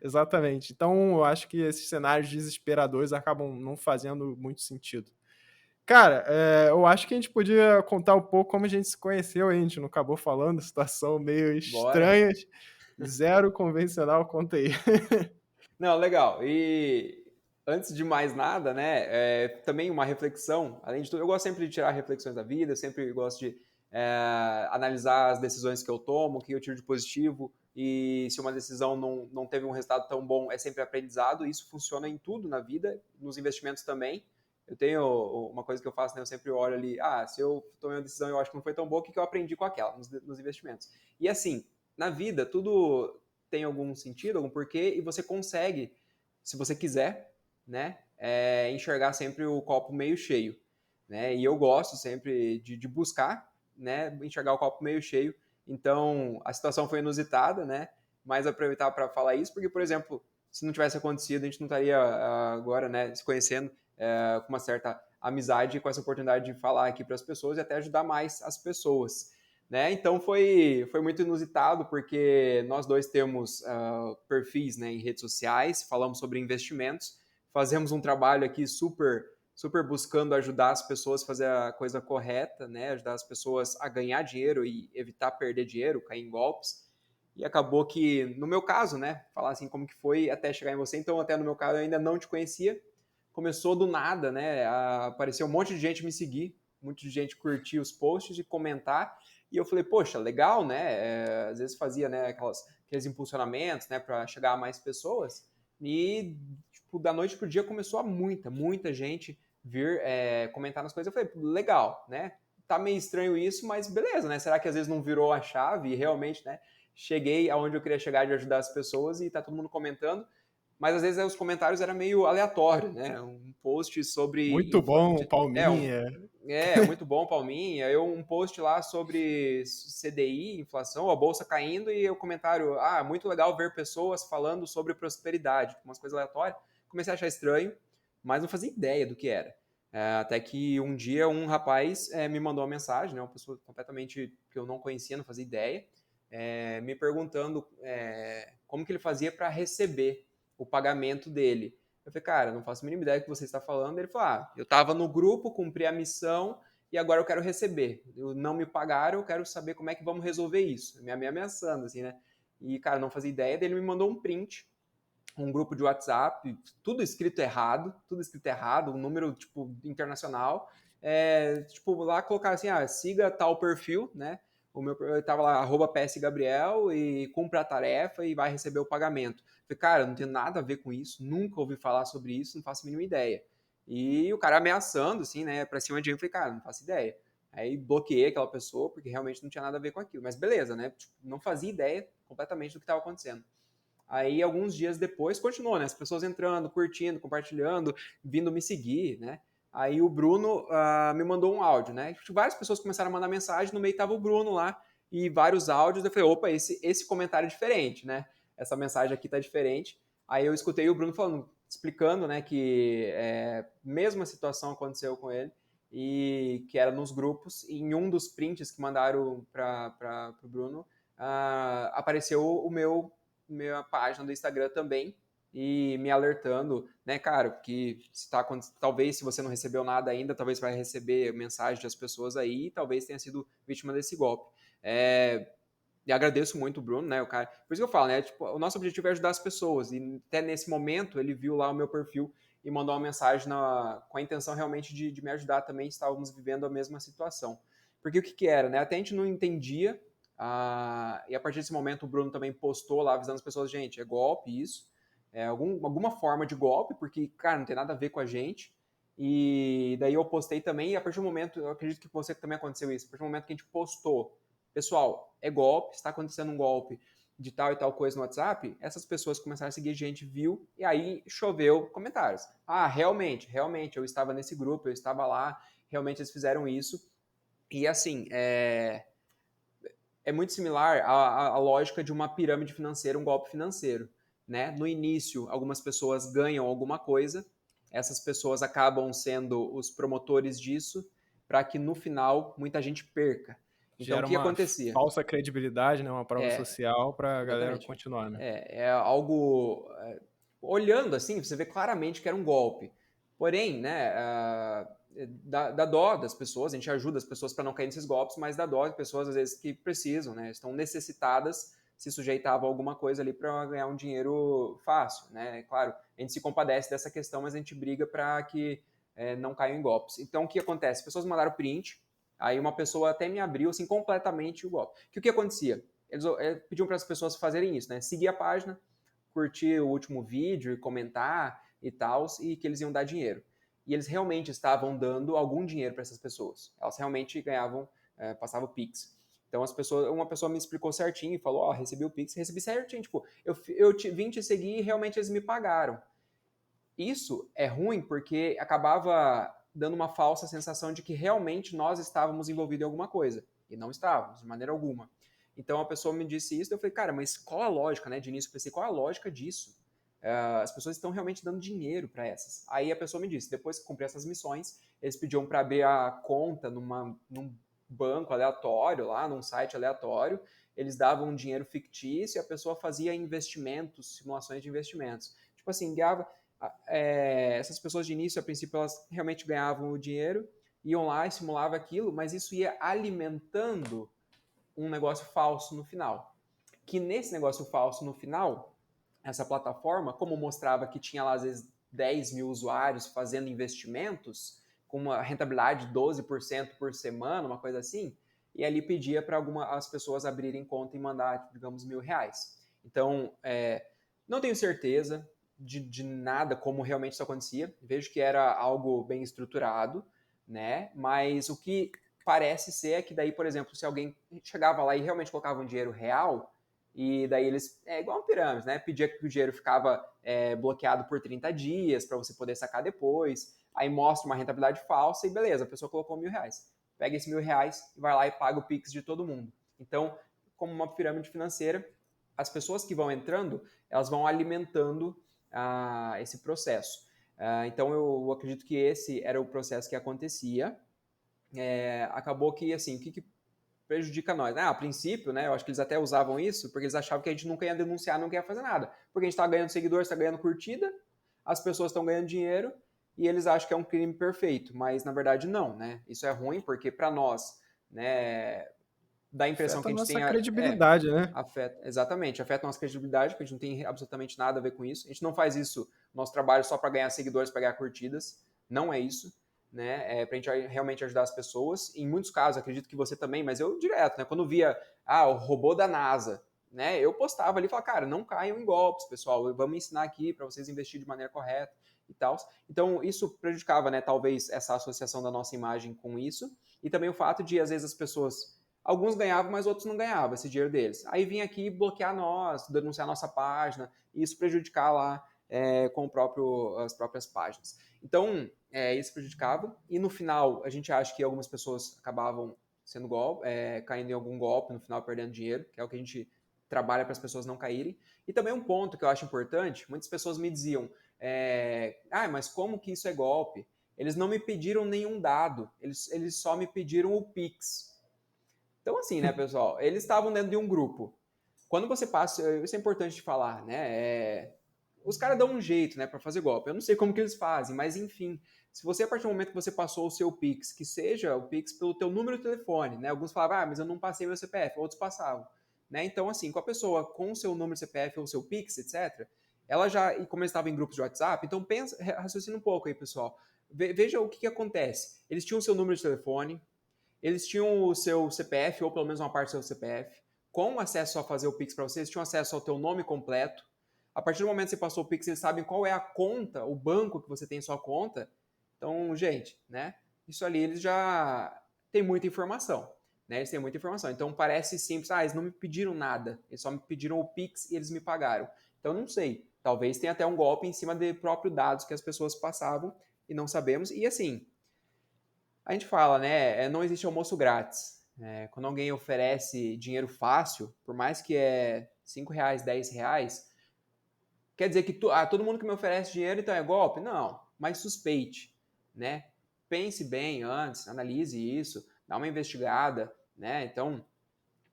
Exatamente. Então, eu acho que esses cenários desesperadores acabam não fazendo muito sentido. Cara, eu acho que a gente podia contar um pouco como a gente se conheceu, a gente não acabou falando, situação meio Bora. estranha, zero convencional, conta aí. Não, legal. E antes de mais nada, né, também uma reflexão, além de tudo, eu gosto sempre de tirar reflexões da vida, eu sempre gosto de analisar as decisões que eu tomo, o que eu tiro de positivo, e se uma decisão não teve um resultado tão bom, é sempre aprendizado, isso funciona em tudo na vida, nos investimentos também. Eu tenho uma coisa que eu faço, né, eu sempre olho ali, se eu tomei uma decisão e eu acho que não foi tão boa, o que eu aprendi com aquela, nos investimentos? E assim, na vida, tudo tem algum sentido, algum porquê, e você consegue, se você quiser, né, enxergar sempre o copo meio cheio, né? E eu gosto sempre de buscar, né, enxergar o copo meio cheio. Então, a situação foi inusitada, né? Mas aproveitar para falar isso, porque, por exemplo, se não tivesse acontecido, a gente não estaria agora, né, se conhecendo com uma certa amizade, com essa oportunidade de falar aqui para as pessoas e até ajudar mais as pessoas. Né? Então foi muito inusitado, porque nós dois temos perfis, né, em redes sociais, falamos sobre investimentos, fazemos um trabalho aqui super buscando ajudar as pessoas a fazer a coisa correta, né, ajudar as pessoas a ganhar dinheiro e evitar perder dinheiro, cair em golpes. E acabou que, no meu caso, né, falar assim como que foi até chegar em você, então até no meu caso eu ainda não te conhecia, começou do nada, né, apareceu um monte de gente me seguir, um monte de gente curtir os posts e comentar, e eu falei, poxa, legal, né, às vezes fazia, né, aqueles impulsionamentos, né, para chegar a mais pessoas, e, tipo, da noite pro dia começou a muita gente vir comentar nas coisas, eu falei, legal, né, tá meio estranho isso, mas beleza, né, será que às vezes não virou a chave e realmente, né, cheguei aonde eu queria chegar de ajudar as pessoas e tá todo mundo comentando, mas às vezes os comentários eram meio aleatórios, né? Um post sobre. Muito bom, Palminha. Muito bom, Palminha. Um post lá sobre CDI, inflação, a bolsa caindo, e o comentário, muito legal ver pessoas falando sobre prosperidade, umas coisas aleatórias. Comecei a achar estranho, mas não fazia ideia do que era. Até que um dia um rapaz me mandou uma mensagem, né, uma pessoa completamente que eu não conhecia, não fazia ideia, me perguntando como que ele fazia para receber o pagamento dele. Eu falei, cara, não faço a mínima ideia do que você está falando. Ele falou, eu estava no grupo, cumpri a missão e agora eu quero receber. Não me pagaram, eu quero saber como é que vamos resolver isso. Me ameaçando, assim, né? E, cara, não fazia ideia. Daí ele me mandou um print, um grupo de WhatsApp, tudo escrito errado, um número, tipo, internacional. Tipo, lá colocar assim, siga tal perfil, né? Eu tava lá, @psgabriel e cumpra a tarefa e vai receber o pagamento. Falei, cara, não tenho nada a ver com isso, nunca ouvi falar sobre isso, não faço a mínima ideia. E o cara ameaçando, assim, né, pra cima de mim, eu falei, cara, não faço ideia. Aí bloqueei aquela pessoa, porque realmente não tinha nada a ver com aquilo. Mas beleza, né? Tipo, não fazia ideia completamente do que estava acontecendo. Aí, alguns dias depois, continuou, né? As pessoas entrando, curtindo, compartilhando, vindo me seguir, né? Aí o Bruno me mandou um áudio, né? Várias pessoas começaram a mandar mensagem, no meio tava o Bruno lá, e vários áudios. Eu falei, opa, esse comentário é diferente, né? Essa mensagem aqui tá diferente. Aí eu escutei o Bruno falando, explicando, né, que mesma situação aconteceu com ele, e que era nos grupos, e em um dos prints que mandaram para o Bruno, apareceu minha página do Instagram também, e me alertando, né, cara, que talvez se você não recebeu nada ainda, talvez vai receber mensagem das pessoas aí, e talvez tenha sido vítima desse golpe. E agradeço muito o Bruno, né, o cara. Por isso que eu falo, né, tipo, o nosso objetivo é ajudar as pessoas, e até nesse momento ele viu lá o meu perfil e mandou uma mensagem com a intenção realmente de me ajudar também, estávamos vivendo a mesma situação. Porque o que era, né, até a gente não entendia, e a partir desse momento o Bruno também postou lá avisando as pessoas, gente, é golpe isso, alguma forma de golpe, porque, cara, não tem nada a ver com a gente. E daí eu postei também, e a partir do momento, eu acredito que você também aconteceu isso, a partir do momento que a gente postou, pessoal, é golpe, está acontecendo um golpe de tal e tal coisa no WhatsApp, essas pessoas começaram a seguir gente, viu, e aí choveu comentários. Realmente, eu estava nesse grupo, eu estava lá, realmente eles fizeram isso. E assim, é muito similar à lógica de uma pirâmide financeira, um golpe financeiro. Né? No início, algumas pessoas ganham alguma coisa, essas pessoas acabam sendo os promotores disso, para que no final muita gente perca. Então, o Gera que uma acontecia? falsa credibilidade, né? Uma prova social para a galera Exatamente. continuar, né? É algo. Olhando assim, você vê claramente que era um golpe. Porém, né, dá dó das pessoas, a gente ajuda as pessoas para não cair nesses golpes, mas dá dó de pessoas, às vezes, que precisam, né, estão necessitadas, se sujeitavam a alguma coisa ali para ganhar um dinheiro fácil. Né? Claro, a gente se compadece dessa questão, mas a gente briga para que não caiam em golpes. Então, o que acontece? As pessoas mandaram print, aí uma pessoa até me abriu assim, completamente o golpe. O que acontecia? Eles pediam para as pessoas fazerem isso, né? Seguir a página, curtir o último vídeo e comentar e tal, e que eles iam dar dinheiro. E eles realmente estavam dando algum dinheiro para essas pessoas. Elas realmente ganhavam, passavam o Pix. Então uma pessoa me explicou certinho e falou, recebi o Pix, recebi certinho, tipo, eu vim te seguir e realmente eles me pagaram. isso é ruim porque acabava dando uma falsa sensação de que realmente nós estávamos envolvidos em alguma coisa. E não estávamos, de maneira alguma. Então a pessoa me disse isso, e eu falei, cara, mas qual a lógica, né? De início eu pensei, qual a lógica disso? As pessoas estão realmente dando dinheiro para essas. Aí a pessoa me disse, depois que cumpri essas missões, eles pediam para abrir a conta num banco aleatório, lá num site aleatório, eles davam um dinheiro fictício e a pessoa fazia investimentos, simulações de investimentos. Tipo assim, ganhava, essas pessoas de início, a princípio, elas realmente ganhavam o dinheiro, iam lá e simulavam aquilo, mas isso ia alimentando um negócio falso no final. Que nesse negócio falso no final, essa plataforma, como mostrava que tinha lá às vezes 10 mil usuários fazendo investimentos, com uma rentabilidade de 12% por semana, uma coisa assim, e ali pedia para as pessoas abrirem conta e mandar, digamos, R$ 1.000. Então, não tenho certeza de nada como realmente isso acontecia. Vejo que era algo bem estruturado, né? Mas o que parece ser é que daí, por exemplo, se alguém chegava lá e realmente colocava um dinheiro real, e daí eles, é igual uma pirâmide, né? Pedia que o dinheiro ficava bloqueado por 30 dias para você poder sacar depois, aí mostra uma rentabilidade falsa e beleza, a pessoa colocou R$ 1.000. Pega esse R$ 1.000 e vai lá e paga o Pix de todo mundo. Então, como uma pirâmide financeira, as pessoas que vão entrando, elas vão alimentando esse processo. Então, eu acredito que esse era o processo que acontecia. Acabou que, assim, o que prejudica nós? A princípio, né, eu acho que eles até usavam isso porque eles achavam que a gente nunca ia denunciar, nunca ia fazer nada. Porque a gente está ganhando seguidores, está ganhando curtida, as pessoas estão ganhando dinheiro e eles acham que é um crime perfeito, mas na verdade não, né? Isso é ruim porque para nós, né, dá a impressão Afeta que a a gente nossa tem credibilidade, né? afeta a nossa credibilidade, porque a gente não tem absolutamente nada a ver com isso. A gente não faz isso, nosso trabalho só para ganhar seguidores, para ganhar curtidas, não é isso, né? É para a gente realmente ajudar as pessoas. Em muitos casos, acredito que você também, mas eu direto, né? Quando via, o robô da NASA, né? Eu postava ali e falava, cara, não caiam em golpes, pessoal. Vamos ensinar aqui para vocês investir de maneira correta e tal. Então, isso prejudicava, né? Talvez essa associação da nossa imagem com isso. E também o fato de, às vezes, as pessoas alguns ganhavam, mas outros não ganhavam esse dinheiro deles. Aí vinha aqui bloquear nós, denunciar nossa página, e isso prejudicar lá com as próprias páginas. Então, isso prejudicava. E no final, a gente acha que algumas pessoas acabavam sendo caindo em algum golpe, no final perdendo dinheiro, que é o que a gente trabalha para as pessoas não caírem. E também um ponto que eu acho importante, muitas pessoas me diziam, mas como que isso é golpe? Eles não me pediram nenhum dado, eles só me pediram o Pix. Então, assim, né, pessoal, eles estavam dentro de um grupo. Quando você passa, isso é importante de falar, né? Os caras dão um jeito, né, para fazer golpe. Eu não sei como que eles fazem, mas enfim, se você a partir do momento que você passou o seu Pix, que seja o Pix pelo teu número de telefone, né? Alguns falavam, mas eu não passei meu CPF, outros passavam, né? Então, assim, com a pessoa com o seu número de CPF ou o seu Pix, etc., ela já, e como eles estavam em grupos de WhatsApp, então pensa, raciocina um pouco aí, pessoal. Veja o que acontece. Eles tinham o seu número de telefone, eles tinham o seu CPF, ou pelo menos uma parte do seu CPF, com acesso a fazer o Pix para você, eles tinham acesso ao teu nome completo. A partir do momento que você passou o Pix, eles sabem qual é a conta, o banco que você tem em sua conta. Então, gente, né? Isso ali eles já têm muita informação. Né? Eles têm muita informação. Então parece simples, eles não me pediram nada, eles só me pediram o Pix e eles me pagaram. Então não sei, talvez tenha até um golpe em cima de próprios dados que as pessoas passavam e não sabemos. E assim, a gente fala, né? Não existe almoço grátis. Quando alguém oferece dinheiro fácil, por mais que é R$ 5, R$ 10, quer dizer que todo mundo que me oferece dinheiro então é golpe? Não, mas suspeite, né? Pense bem antes, analise isso, dá uma investigada, né? Então,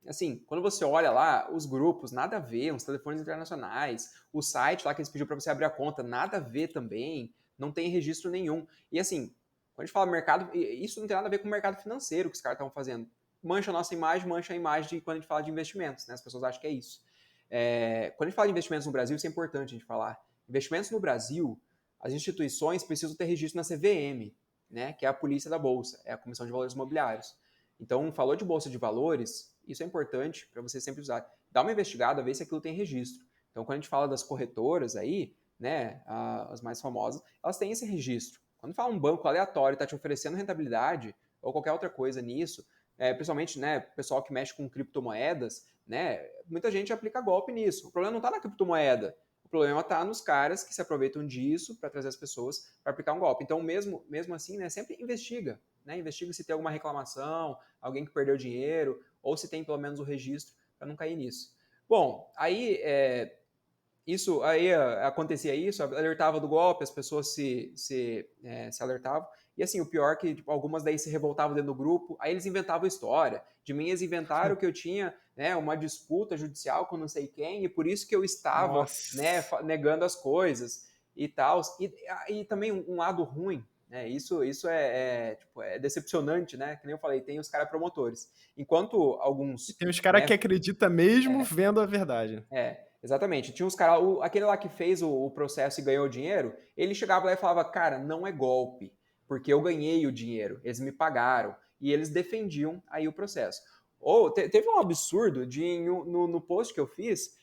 assim, quando você olha lá, os grupos, nada a ver, uns telefones internacionais, o site lá que eles pediram para você abrir a conta, nada a ver também, não tem registro nenhum. E assim, quando a gente fala mercado, isso não tem nada a ver com o mercado financeiro que os caras estão fazendo. Mancha a nossa imagem, mancha a imagem de quando a gente fala de investimentos, né? As pessoas acham que é isso. Quando a gente fala de investimentos no Brasil, isso é importante a gente falar. Investimentos no Brasil, as instituições precisam ter registro na CVM, né? Que é a polícia da Bolsa, é a Comissão de Valores Imobiliários. Então, falou de bolsa de valores, isso é importante para você sempre usar. Dá uma investigada, ver se aquilo tem registro. Então, quando a gente fala das corretoras aí, né, as mais famosas, elas têm esse registro. Quando fala um banco aleatório está te oferecendo rentabilidade ou qualquer outra coisa nisso, principalmente, né, pessoal que mexe com criptomoedas, né, muita gente aplica golpe nisso. O problema não está na criptomoeda. problema está nos caras que se aproveitam disso para trazer as pessoas para aplicar um golpe. Então, mesmo assim, né, sempre investiga. Né? Investiga se tem alguma reclamação, alguém que perdeu dinheiro, ou se tem pelo menos o registro para não cair nisso. Bom, aí acontecia isso, alertava do golpe, as pessoas se alertavam. E assim, o pior é que tipo, algumas daí se revoltavam dentro do grupo, aí eles inventavam história. De mim, eles inventaram que eu tinha, né, uma disputa judicial com não sei quem, e por isso que eu estava, né, Nossa. negando as coisas e tal. E também um lado ruim, né, isso tipo, é decepcionante, né? Que nem eu falei, tem os caras promotores. Enquanto E alguns, tem os caras que né, acreditam mesmo vendo a verdade. exatamente. Tinha uns caras, aquele lá que fez o processo e ganhou o dinheiro, ele chegava lá e falava, cara, não é golpe, porque eu ganhei o dinheiro, eles me pagaram. E eles defendiam aí o processo. Ou teve um absurdo no post que eu fiz,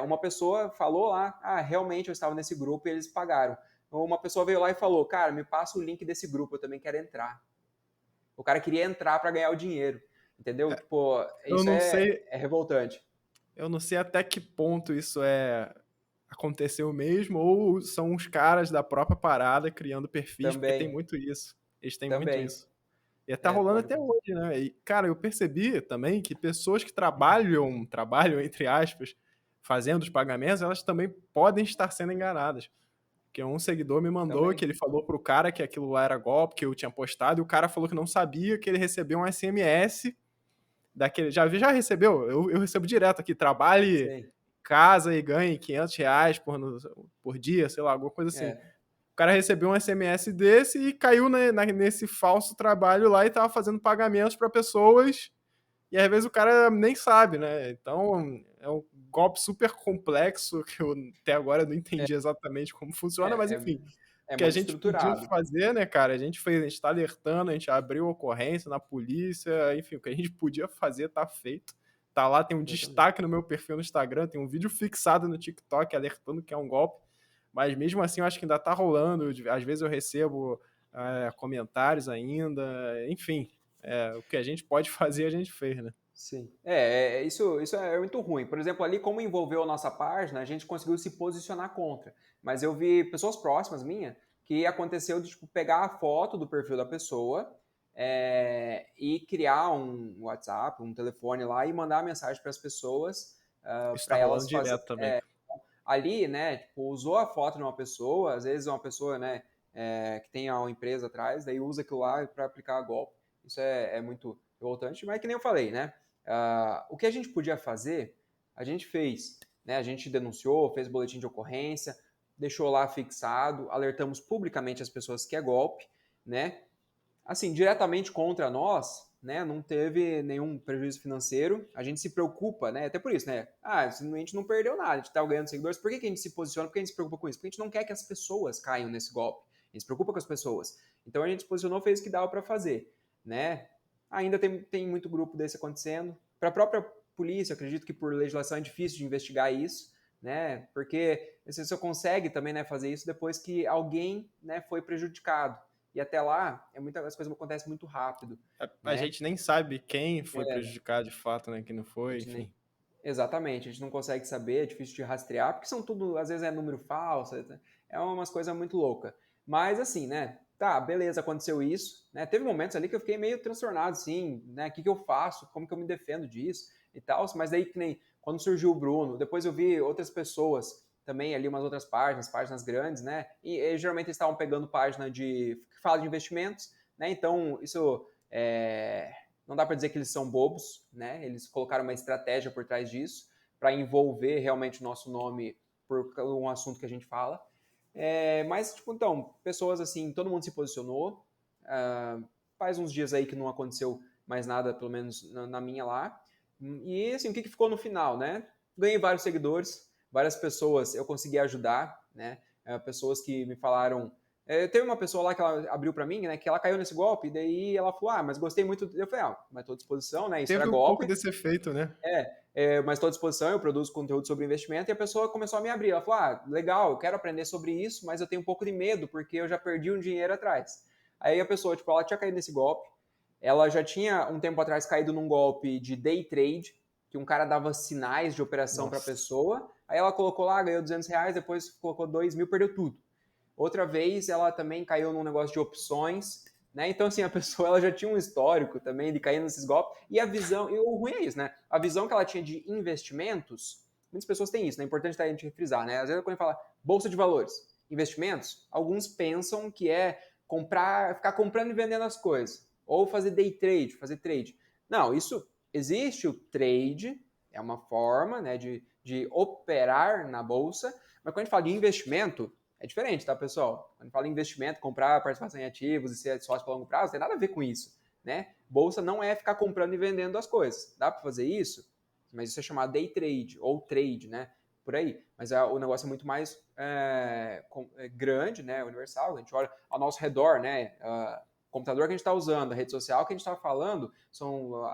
uma pessoa falou lá, realmente eu estava nesse grupo e eles pagaram. Ou uma pessoa veio lá e falou, cara, me passa o link desse grupo, eu também quero entrar. O cara queria entrar para ganhar o dinheiro. Entendeu? Tipo, Eu isso não sei, é revoltante. eu não sei até que ponto isso aconteceu mesmo, ou são os caras da própria parada criando perfis, porque tem Também, muito isso. Eles têm muito também. isso. E tá rolando Pode até acontecer. hoje, né? E, cara, eu percebi também que pessoas que trabalham, entre aspas, fazendo os pagamentos, elas também podem estar sendo enganadas. Porque um seguidor me mandou que Também. ele falou pro cara que aquilo lá era golpe, que eu tinha postado, e o cara falou que não sabia, que ele recebeu um SMS daquele. Já recebeu? Eu recebo direto aqui. Trabalhe em Sim. casa e ganhe R$ 500 por dia, sei lá, alguma coisa assim. É, O cara recebeu um SMS desse e caiu nesse falso trabalho lá e tava fazendo pagamentos para pessoas. E às vezes o cara nem sabe, né? Então é um golpe super complexo que eu até agora não é, entendi exatamente como funciona, mas é, enfim. é O que a muito gente podia estruturado. fazer, né, cara? A gente fez, a gente tá alertando, a gente abriu ocorrência na polícia, enfim, o que a gente podia fazer tá feito. Tá lá, tem um Exatamente. destaque no meu perfil no Instagram, tem um vídeo fixado no TikTok alertando que é um golpe. Mas mesmo assim, eu acho que ainda tá rolando. Às vezes eu recebo comentários ainda. Enfim, o que a gente pode fazer, a gente fez, né? Sim. Isso é muito ruim. Por exemplo, ali, como envolveu a nossa página, a gente conseguiu se posicionar contra. Mas eu vi pessoas próximas minha que aconteceu de tipo, pegar a foto do perfil da pessoa e criar um WhatsApp, um telefone lá e mandar mensagem para as pessoas, Isso tá para rolando elas direto também. ali, né, tipo, usou a foto de uma pessoa, às vezes é uma pessoa, né, que tem uma empresa atrás, daí usa aquilo lá para aplicar golpe. Isso é muito revoltante, mas que nem eu falei, né, o que a gente podia fazer, a gente fez, né, a gente denunciou, fez boletim de ocorrência, deixou lá fixado, alertamos publicamente as pessoas que é golpe, né, assim, diretamente contra nós, né, não teve nenhum prejuízo financeiro. A gente se preocupa, né, até por isso, né, a gente não perdeu nada, a gente tá ganhando seguidores. Por que a gente se posiciona? Por que a gente se preocupa com isso? Porque a gente não quer que as pessoas caiam nesse golpe. A gente se preocupa com as pessoas. Então a gente se posicionou, fez o que dava para fazer, né? Ainda tem muito grupo desse acontecendo. Para a própria polícia, acredito que por legislação é difícil de investigar isso, né? Porque você só consegue também, né, fazer isso depois que alguém, né, foi prejudicado. E até lá, as coisas acontecem muito rápido, A né? gente nem sabe quem foi É, prejudicado de fato, né? Quem não a foi, gente nem... enfim. Exatamente, a gente não consegue saber, é difícil de rastrear, porque são tudo, às vezes é número falso, umas coisas muito loucas. Mas assim, né? Tá, beleza, aconteceu isso, né? Teve momentos ali que eu fiquei meio transtornado, assim, né? O que eu faço? Como que eu me defendo disso e tal? Mas daí que nem quando surgiu o Bruno, depois eu vi outras pessoas também ali, umas outras páginas grandes, né? E geralmente eles estavam pegando página que fala de investimentos, né? Então isso não dá para dizer que eles são bobos, né? Eles colocaram uma estratégia por trás disso para envolver realmente o nosso nome por um assunto que a gente fala. Mas, tipo, então, pessoas assim, todo mundo se posicionou. Faz uns dias aí que não aconteceu mais nada, pelo menos na minha lá. E, assim, o que ficou no final, né? Ganhei vários seguidores, várias pessoas eu consegui ajudar, né? Pessoas que me falaram teve uma pessoa lá que ela abriu para mim, né, que ela caiu nesse golpe, e daí ela falou, mas gostei muito. Eu falei, mas tô à disposição, né, isso era Teve um pouco golpe, desse efeito, né? mas estou à disposição, eu produzo conteúdo sobre investimento, e a pessoa começou a me abrir. Ela falou, legal, eu quero aprender sobre isso, mas eu tenho um pouco de medo, porque eu já perdi um dinheiro atrás. Aí a pessoa, ela tinha caído nesse golpe, ela já tinha um tempo atrás caído num golpe de day trade, que um cara dava sinais de operação para a Nossa. pessoa, aí ela colocou lá, ganhou R$ 200, depois colocou 2.000, perdeu tudo. Outra vez ela também caiu num negócio de opções, né? Então, assim, a pessoa ela já tinha um histórico também de cair nesses golpes, e a visão, e o ruim é isso, né? A visão que ela tinha de investimentos, muitas pessoas têm isso, né? É importante a gente frisar, né? Às vezes quando a gente fala bolsa de valores, investimentos, alguns pensam que é comprar, ficar comprando e vendendo as coisas, ou fazer day trade, fazer trade. Não, isso existe o trade, é uma forma, né, de operar na bolsa, mas quando a gente fala de investimento, é diferente, tá, pessoal? Quando fala em investimento, comprar participação em ativos e ser sócio para longo prazo, não tem nada a ver com isso, né? Bolsa não é ficar comprando e vendendo as coisas. Dá para fazer isso, mas isso é chamado day trade ou trade, né? Por aí. Mas o negócio é muito mais grande, né? Universal. A gente olha ao nosso redor, né? O computador que a gente está usando, a rede social que a gente está falando, são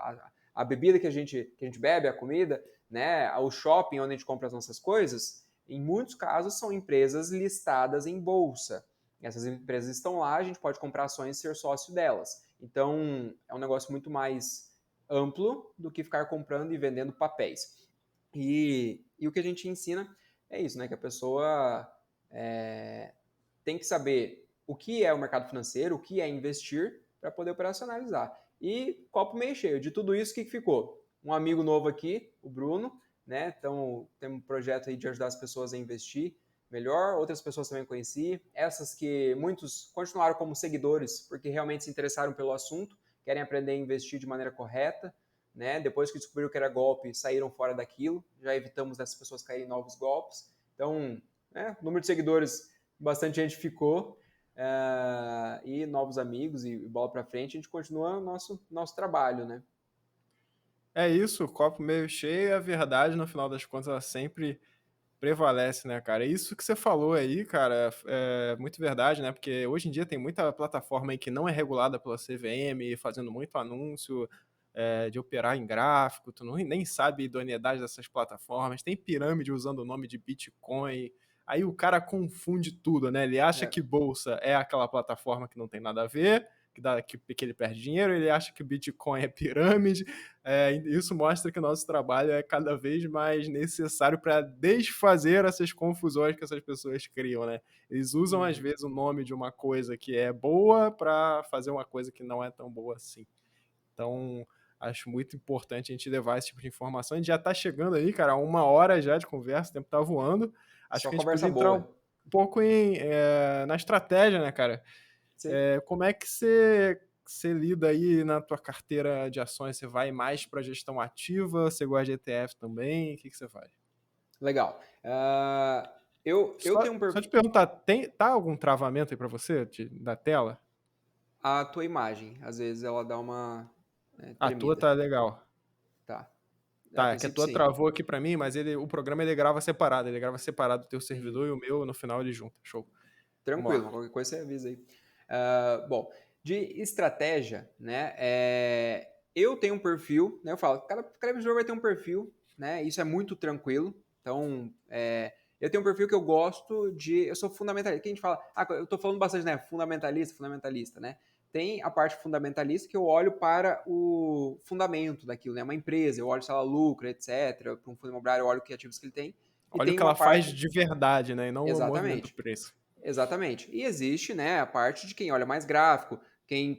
a bebida que a gente bebe, a comida, né? O shopping onde a gente compra as nossas coisas. Em muitos casos, são empresas listadas em bolsa. Essas empresas estão lá, a gente pode comprar ações e ser sócio delas. Então, é um negócio muito mais amplo do que ficar comprando e vendendo papéis. E o que a gente ensina é isso, né? Que a pessoa tem que saber o que é o mercado financeiro, o que é investir, para poder operacionalizar. E copo meio cheio. De tudo isso, o que ficou? Um amigo novo aqui, o Bruno, né? Então, tem um projeto aí de ajudar as pessoas a investir melhor. Outras pessoas também conheci. Essas que muitos continuaram como seguidores, porque realmente se interessaram pelo assunto, querem aprender a investir de maneira correta, né? Depois que descobriram que era golpe, saíram fora daquilo. Já evitamos dessas pessoas caírem em novos golpes. Então, número de seguidores, bastante gente ficou. E novos amigos e bola para frente, a gente continua o nosso trabalho, né? É isso, o copo meio cheio, a verdade, no final das contas, ela sempre prevalece, né, cara? Isso que você falou aí, cara, é muito verdade, né? Porque hoje em dia tem muita plataforma aí que não é regulada pela CVM, fazendo muito anúncio de operar em gráfico, tu nem sabe a idoneidade dessas plataformas, tem pirâmide usando o nome de Bitcoin, aí o cara confunde tudo, né? Ele acha que bolsa é aquela plataforma que não tem nada a ver, que ele perde dinheiro, ele acha que Bitcoin é pirâmide. Isso mostra que o nosso trabalho é cada vez mais necessário para desfazer essas confusões que essas pessoas criam, né? Eles usam, às vezes, o nome de uma coisa que é boa para fazer uma coisa que não é tão boa assim. Então, acho muito importante a gente levar esse tipo de informação. A gente já está chegando aí, cara, 1 hora já de conversa, o tempo está voando. Acho Só que a gente podia conversa entrar um boa. pouco na estratégia, né, cara? Sim. Como é que você lida aí na tua carteira de ações? Você vai mais para gestão ativa? Você gosta de ETF também? O que você faz? Legal. Eu tenho um Só te perfil. perguntar, tá algum travamento aí para você da tela? A tua imagem, às vezes, ela dá uma A tua tremida. tá legal. Tá. A Tá, é que a princípio, tua sim. travou aqui para mim, mas o programa ele grava separado. Ele grava separado do teu servidor e o meu, no final ele junta. Show. Vamos Tranquilo, lá. qualquer coisa você avisa aí. Bom, de estratégia, né? Eu tenho um perfil, né? Eu falo, cada investidor vai ter um perfil, né? Isso é muito tranquilo. Então, eu tenho um perfil que eu gosto de. Eu sou fundamentalista. Quem a gente fala, eu tô falando bastante, né? Fundamentalista, né? Tem a parte fundamentalista que eu olho para o fundamento daquilo, né? Uma empresa, eu olho se ela lucra, etc. Para um fundo imobiliário, eu olho que ativos que ele tem. E Olha o tem que uma ela faz parte. de verdade, né? E não o movimento do Exatamente. preço. Exatamente. E existe, né, a parte de quem olha mais gráfico, quem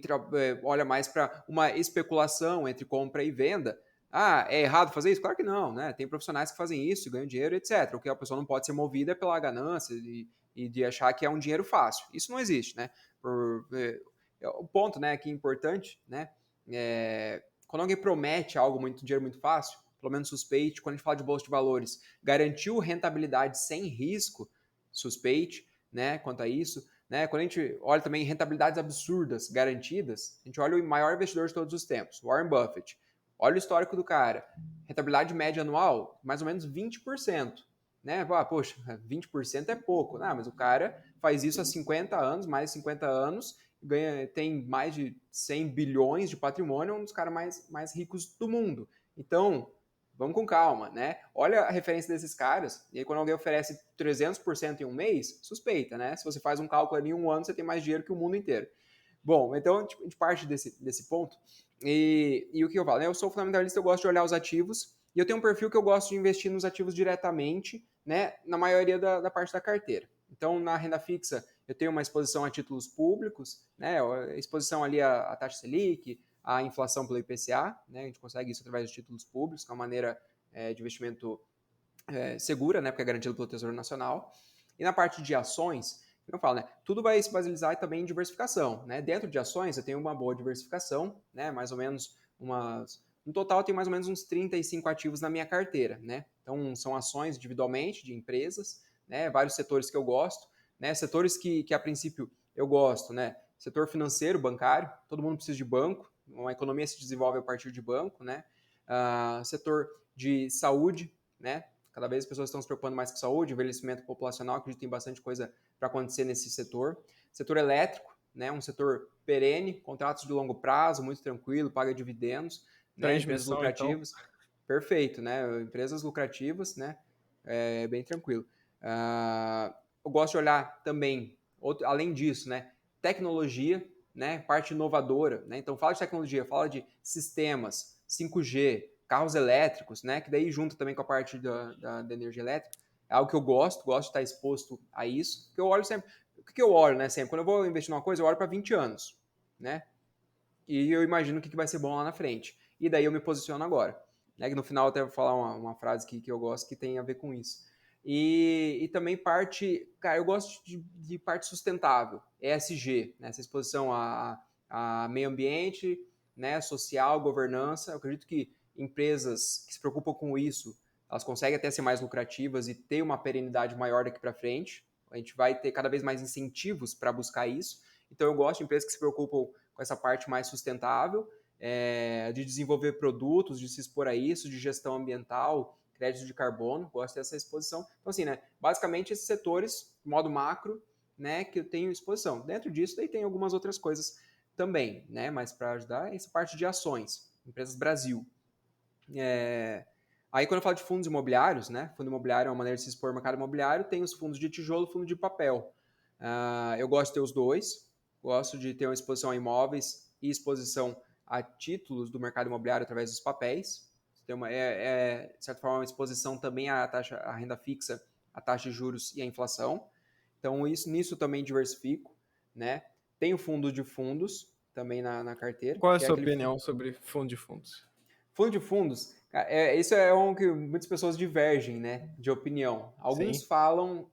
olha mais para uma especulação entre compra e venda. Ah, é errado fazer isso? Claro que não, né? Tem profissionais que fazem isso, ganham dinheiro, etc. O que a pessoa não pode ser movida é pela ganância e de achar que é um dinheiro fácil. Isso não existe, né? O ponto, né, que é importante, né? Quando alguém promete algo muito dinheiro muito fácil, pelo menos suspeite, quando a gente fala de bolsa de valores, garantiu rentabilidade sem risco, suspeite, né, quanto a isso, né? Quando a gente olha também rentabilidades absurdas garantidas, a gente olha o maior investidor de todos os tempos, Warren Buffett. Olha o histórico do cara. Rentabilidade média anual, mais ou menos 20%. Né? Poxa, 20% é pouco. Não, mas o cara faz isso há 50 anos, mais de 50 anos, tem mais de 100 bilhões de patrimônio, é um dos caras mais ricos do mundo. Então, vamos com calma, né? Olha a referência desses caras, e aí quando alguém oferece 300% em um mês, suspeita, né? Se você faz um cálculo ali em um ano, você tem mais dinheiro que o mundo inteiro. Bom, então a gente parte desse ponto, e o que eu falo, né? Eu sou fundamentalista, eu gosto de olhar os ativos, E eu tenho um perfil que eu gosto de investir nos ativos diretamente, né, na maioria da parte da carteira. Então, na renda fixa, eu tenho uma exposição a títulos públicos, né, exposição ali à taxa Selic, à inflação pelo IPCA, né, a gente consegue isso através de títulos públicos, que é uma maneira de investimento segura, né, porque é garantido pelo Tesouro Nacional. E na parte de ações, como eu falo, né, tudo vai se basear também em diversificação, né? Dentro de ações, eu tenho uma boa diversificação, né, mais ou menos no total, eu tenho mais ou menos uns 35 ativos na minha carteira, né? Então, são ações individualmente de empresas, né? Vários setores que eu gosto, né? Setores que a princípio eu gosto, né? Setor financeiro, bancário, todo mundo precisa de banco, uma economia se desenvolve a partir de banco, né? Setor de saúde, né? Cada vez as pessoas estão se preocupando mais com saúde, envelhecimento populacional, acredito que tem bastante coisa para acontecer nesse setor. Setor elétrico, né? Um setor perene, contratos de longo prazo, muito tranquilo, paga dividendos, né? Empresas Transmissão, então. lucrativas, perfeito, né? Empresas lucrativas, né? Bem tranquilo. Eu gosto de olhar também, além disso, né? Tecnologia, né? Parte inovadora, né? Então, fala de tecnologia, fala de sistemas, 5G, carros elétricos, né? Que daí junto também com a parte da energia elétrica, é algo que eu gosto de estar exposto a isso, porque eu olho sempre. O que eu olho, né? Sempre, quando eu vou investir numa coisa, eu olho para 20 anos, né? E eu imagino o que vai ser bom lá na frente. E daí eu me posiciono agora. Né? Que no final eu até vou falar uma frase que eu gosto que tem a ver com isso. E também parte, cara, eu gosto de parte sustentável, ESG, né? Essa exposição a meio ambiente, né? Social, governança. Eu acredito que empresas que se preocupam com isso, elas conseguem até ser mais lucrativas e ter uma perenidade maior daqui para frente. A gente vai ter cada vez mais incentivos para buscar isso. Então eu gosto de empresas que se preocupam com essa parte mais sustentável, de desenvolver produtos, de se expor a isso, de gestão ambiental, crédito de carbono, gosto dessa exposição. Então, assim, né, basicamente esses setores, de modo macro, né, que eu tenho exposição. Dentro disso, daí tem algumas outras coisas também, né, mas para ajudar, essa parte de ações, Empresas Brasil. Aí, quando eu falo de fundos imobiliários, né, fundo imobiliário é uma maneira de se expor ao mercado imobiliário, tem os fundos de tijolo e fundo de papel. Eu gosto de ter os dois, gosto de ter uma exposição a imóveis e exposição a títulos do mercado imobiliário através dos papéis. Tem de certa forma, uma exposição também à renda fixa, à taxa de juros e à inflação. Então, nisso também diversifico. Né? Tenho fundo de fundos também na carteira, Qual é a que é sua aquele opinião sobre fundo de fundos? fundo de fundos, isso é um que muitas pessoas divergem, né, de opinião. Alguns Sim. falam,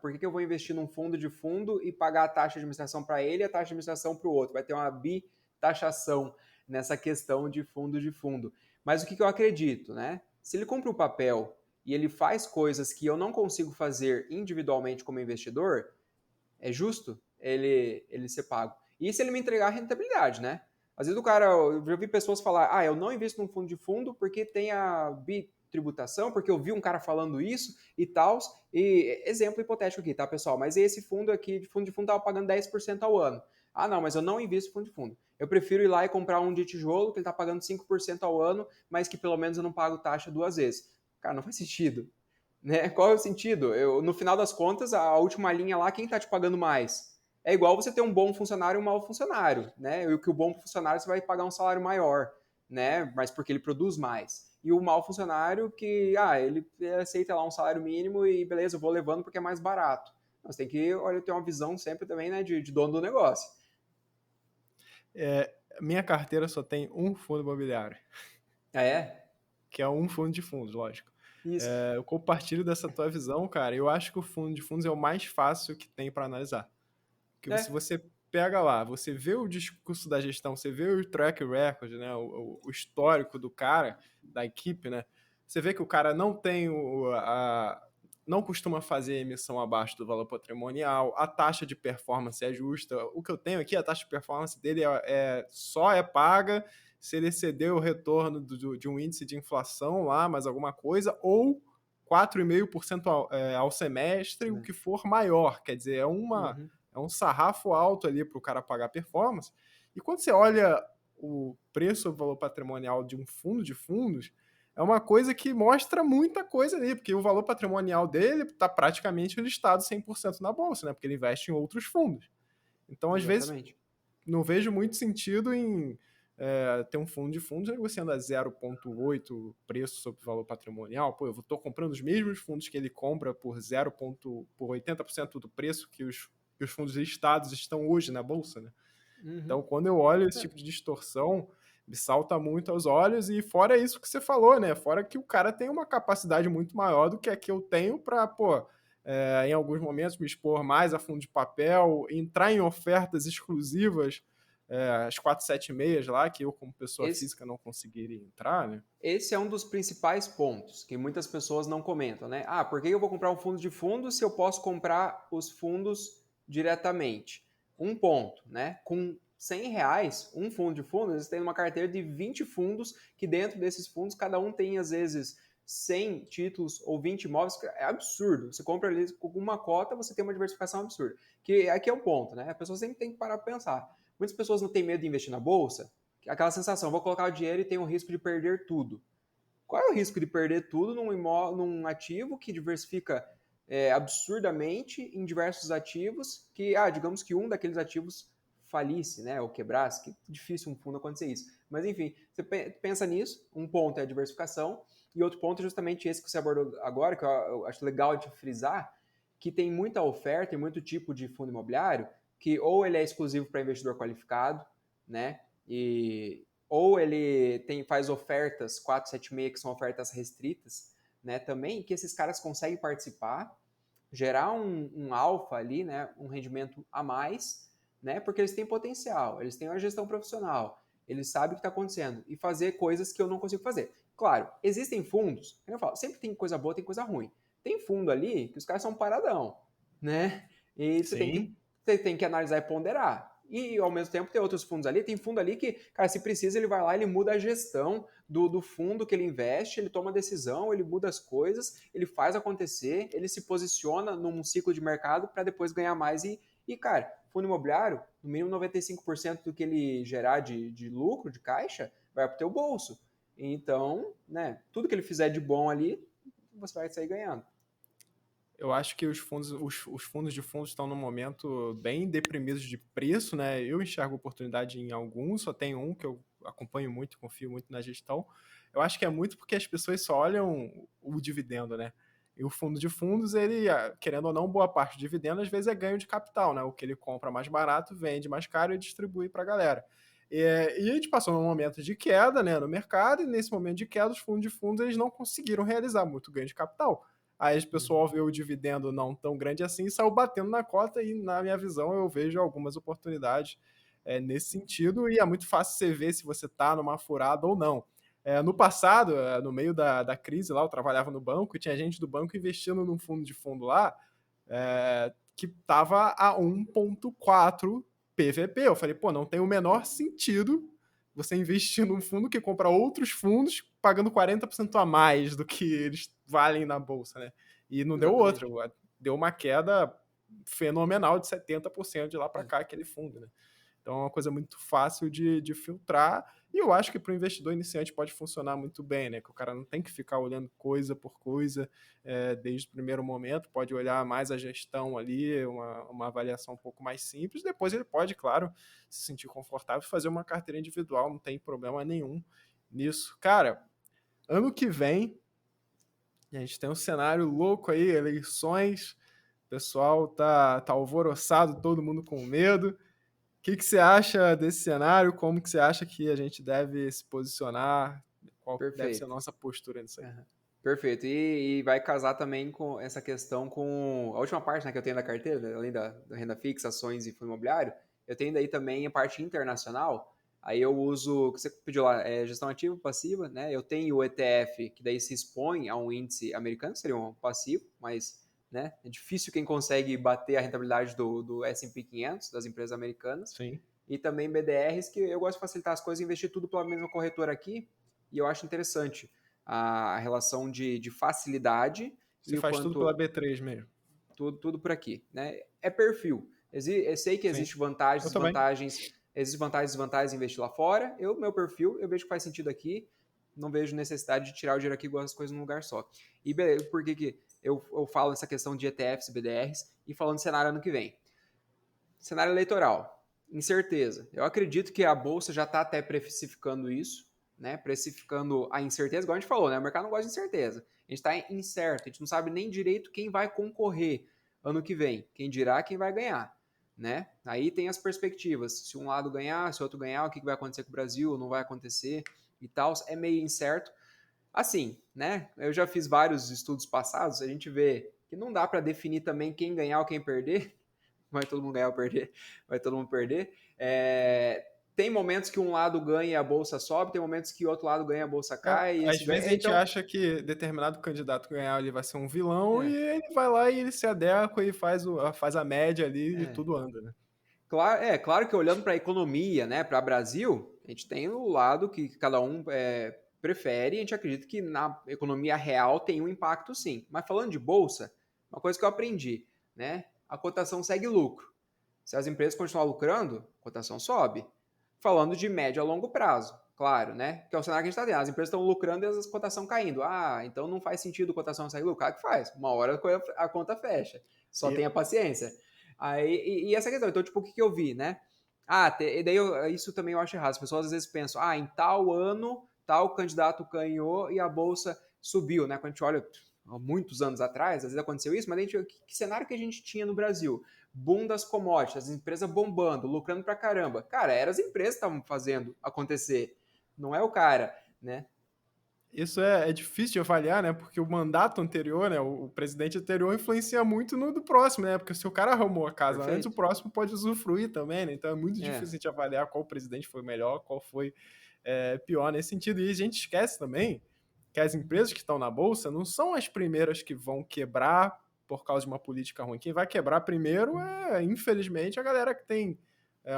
por que eu vou investir num fundo de fundo e pagar a taxa de administração para ele e a taxa de administração para o outro? Vai ter uma bitaxação nessa questão de fundo de fundo. Mas o que eu acredito, né? Se ele compra um papel e ele faz coisas que eu não consigo fazer individualmente como investidor, é justo ele ser pago. E se ele me entregar rentabilidade, né? Às vezes o cara, eu já vi pessoas falar, eu não invisto num fundo de fundo porque tem a bitributação, porque eu vi um cara falando isso e tal. E exemplo hipotético aqui, tá, pessoal? Mas esse fundo aqui, de fundo estava pagando 10% ao ano. Não, mas eu não invisto em fundo de fundo. Eu prefiro ir lá e comprar um de tijolo, que ele está pagando 5% ao ano, mas que pelo menos eu não pago taxa duas vezes. Cara, não faz sentido. Né? Qual é o sentido? No final das contas, a última linha lá, quem está te pagando mais? É igual você ter um bom funcionário e um mau funcionário, né? E o que o bom funcionário você vai pagar um salário maior, né? Mas porque ele produz mais. E o mau funcionário que, ele aceita lá um salário mínimo e beleza, eu vou levando porque é mais barato. Você tem que, ter uma visão sempre também, né, de dono do negócio. Minha carteira só tem um fundo imobiliário. É? Que é um fundo de fundos, lógico. Isso. Eu compartilho dessa tua visão, cara. Eu acho que o fundo de fundos é o mais fácil que tem para analisar. Porque se você pega lá, você vê o discurso da gestão, você vê o track record, né, o histórico do cara, da equipe, né, você vê que o cara não tem não costuma fazer emissão abaixo do valor patrimonial, a taxa de performance é justa. O que eu tenho aqui, a taxa de performance dele só é paga se ele exceder o retorno de um índice de inflação lá, mais alguma coisa, ou 4,5% ao semestre, o que for maior. Quer dizer, é um sarrafo alto ali para o cara pagar performance. E quando você olha o preço ou valor patrimonial de um fundo de fundos, é uma coisa que mostra muita coisa ali, porque o valor patrimonial dele está praticamente listado 100% na bolsa, né? Porque ele investe em outros fundos. Então, às vezes, Exatamente. não vejo muito sentido em Tem um fundo de fundos negociando a 0,8 preço sobre valor patrimonial. Pô, eu estou comprando os mesmos fundos que ele compra por 80% do preço que os fundos listados estão hoje na Bolsa, né? Uhum. Então, quando eu olho esse tipo de distorção, me salta muito aos olhos, e fora isso que você falou, né? Fora que o cara tem uma capacidade muito maior do que a que eu tenho para, em alguns momentos, me expor mais a fundo de papel, entrar em ofertas exclusivas, as 476 lá, que eu, como pessoa Esse, física, não conseguiria entrar, né? esse é um dos principais pontos que muitas pessoas não comentam, né? Ah, por que eu vou comprar um fundo de fundos se eu posso comprar os fundos diretamente? Um ponto, né? Com R$ 100, um fundo de fundos, eles têm uma carteira de 20 fundos, que dentro desses fundos, cada um tem, às vezes, 100 títulos ou 20 imóveis. É absurdo. Você compra ali com uma cota, você tem uma diversificação absurda. Que aqui é o ponto, né? A pessoa sempre tem que parar para pensar. Muitas pessoas não têm medo de investir na bolsa, aquela sensação, vou colocar o dinheiro e tenho o risco de perder tudo. Qual é o risco de perder tudo num ativo que diversifica absurdamente em diversos ativos que, digamos que um daqueles ativos falisse, né, ou quebrasse, que é difícil um fundo acontecer isso. Mas enfim, você pensa nisso, um ponto é a diversificação, e outro ponto é justamente esse que você abordou agora, que eu acho legal de frisar, que tem muita oferta e muito tipo de fundo imobiliário, que ou ele é exclusivo para investidor qualificado, né, ou ele faz ofertas 476, que são ofertas restritas, né, também, que esses caras conseguem participar, gerar um alfa ali, né, um rendimento a mais, né, porque eles têm potencial, eles têm uma gestão profissional, eles sabem o que está acontecendo e fazer coisas que eu não consigo fazer. Claro, existem fundos, como eu falo, sempre tem coisa boa, tem coisa ruim. Tem fundo ali que os caras são paradão, né? E Sim. você tem que analisar e ponderar. E ao mesmo tempo tem outros fundos ali, tem fundo ali que, cara, se precisa, ele vai lá, ele muda a gestão do fundo que ele investe, ele toma decisão, ele muda as coisas, ele faz acontecer, ele se posiciona num ciclo de mercado para depois ganhar mais. Cara, fundo imobiliário, no mínimo 95% do que ele gerar de lucro, de caixa, vai para o teu bolso. Então, né, tudo que ele fizer de bom ali, você vai sair ganhando. Eu acho que os fundos de fundos estão num momento bem deprimidos de preço, né? Eu enxergo oportunidade em alguns, só tem um que eu acompanho muito, confio muito na gestão. Eu acho que é muito porque as pessoas só olham o dividendo, né? E o fundo de fundos, ele, querendo ou não, boa parte do dividendo às vezes é ganho de capital, né? O que ele compra mais barato, vende mais caro e distribui para a galera. E a gente passou num momento de queda, né, no mercado, e nesse momento de queda, os fundos de fundos eles não conseguiram realizar muito ganho de capital. Aí o pessoal vê o dividendo não tão grande assim e saiu batendo na cota, e na minha visão eu vejo algumas oportunidades nesse sentido, e é muito fácil você ver se você está numa furada ou não. No passado, no meio da crise lá, eu trabalhava no banco e tinha gente do banco investindo num fundo de fundo lá que estava a 1,4 PVP. Eu falei, pô, não tem o menor sentido você investir num fundo que compra outros fundos pagando 40% a mais do que eles valem na bolsa, né? E não deu outra, Exatamente. deu uma queda fenomenal de 70% de lá para cá aquele fundo, né? Então é uma coisa muito fácil de filtrar, e eu acho que para o investidor iniciante pode funcionar muito bem, né? Que o cara não tem que ficar olhando coisa por coisa desde o primeiro momento, pode olhar mais a gestão ali, uma avaliação um pouco mais simples, depois ele pode, claro, se sentir confortável e fazer uma carteira individual, não tem problema nenhum nisso. Cara, ano que vem a gente tem um cenário louco aí, eleições, o pessoal tá alvoroçado, todo mundo com medo. O que você acha desse cenário? Como que você acha que a gente deve se posicionar? Qual deve ser a Perfeito. nossa postura nisso aí? Uhum. Perfeito. E vai casar também com essa questão com a última parte, né, que eu tenho da carteira, né, além da renda fixa, ações e fundo imobiliário, eu tenho daí também a parte internacional. Aí eu uso, o que você pediu lá, gestão ativa, passiva, né? Eu tenho o ETF, que daí se expõe a um índice americano, que seria um passivo, mas né, é difícil quem consegue bater a rentabilidade do S&P 500, das empresas americanas. Sim. E também BDRs, que eu gosto de facilitar as coisas, investir tudo pela mesma corretora aqui, e eu acho interessante a relação de facilidade Você e o faz tudo pela quanto B3 mesmo. tudo por aqui, né? É perfil. Eu sei que Sim. existe vantagens, Eu também. desvantagens, existem vantagens e desvantagens em investir lá fora. Meu perfil, eu vejo que faz sentido aqui, não vejo necessidade de tirar o dinheiro aqui e as coisas num lugar só. E por que eu falo essa questão de ETFs, BDRs e falando cenário ano que vem? Cenário eleitoral. Incerteza. Eu acredito que a bolsa já está até precificando isso, né? Precificando a incerteza, igual a gente falou, né? O mercado não gosta de incerteza. A gente está incerto, a gente não sabe nem direito quem vai concorrer ano que vem. Quem dirá quem vai ganhar, né? Aí tem as perspectivas. Se um lado ganhar, se o outro ganhar, o que vai acontecer com o Brasil, não vai acontecer e tal. É meio incerto. Assim, né? Eu já fiz vários estudos passados, a gente vê que não dá para definir também quem ganhar ou quem perder, vai todo mundo ganhar ou perder, vai todo mundo perder. Tem momentos que um lado ganha e a bolsa sobe, tem momentos que o outro lado ganha e a bolsa cai, e Às esse vezes ganha. a gente Então, acha que determinado candidato ganhar ele vai ser um vilão e é, ele vai lá e ele se adequa e faz a média ali e é. tudo anda, né? Claro que olhando para a economia, né, para o Brasil, a gente tem o lado que cada um prefere, e a gente acredita que na economia real tem um impacto sim. Mas falando de bolsa, uma coisa que eu aprendi, né, a cotação segue lucro. Se as empresas continuarem lucrando, a cotação sobe. Falando de médio a longo prazo, claro, né? Que é o cenário que a gente está tendo. As empresas estão lucrando e as cotação caindo. Ah, então não faz sentido a cotação sair lucro. Claro que faz. Uma hora a conta fecha. Só E tenha paciência. Aí, e essa questão, então, tipo, o que eu vi, né? E daí isso também eu acho errado. As pessoas às vezes pensam, em tal ano, tal candidato ganhou e a bolsa subiu, né? Quando a gente olha há muitos anos atrás, às vezes aconteceu isso, mas a gente, que cenário que a gente tinha no Brasil? Boom das commodities, as empresas bombando, lucrando pra caramba. Cara, eram as empresas que estavam fazendo acontecer, não é o cara, né? isso é difícil de avaliar, né? Porque o mandato anterior, né? O presidente anterior influencia muito no do próximo, né? Porque se o cara arrumou a casa antes, o Perfeito. próximo pode usufruir também, né? Então é muito É, difícil de avaliar qual presidente foi melhor, qual foi pior nesse sentido. E a gente esquece também que as empresas que estão na bolsa não são as primeiras que vão quebrar por causa de uma política ruim. Quem vai quebrar primeiro infelizmente, a galera que tem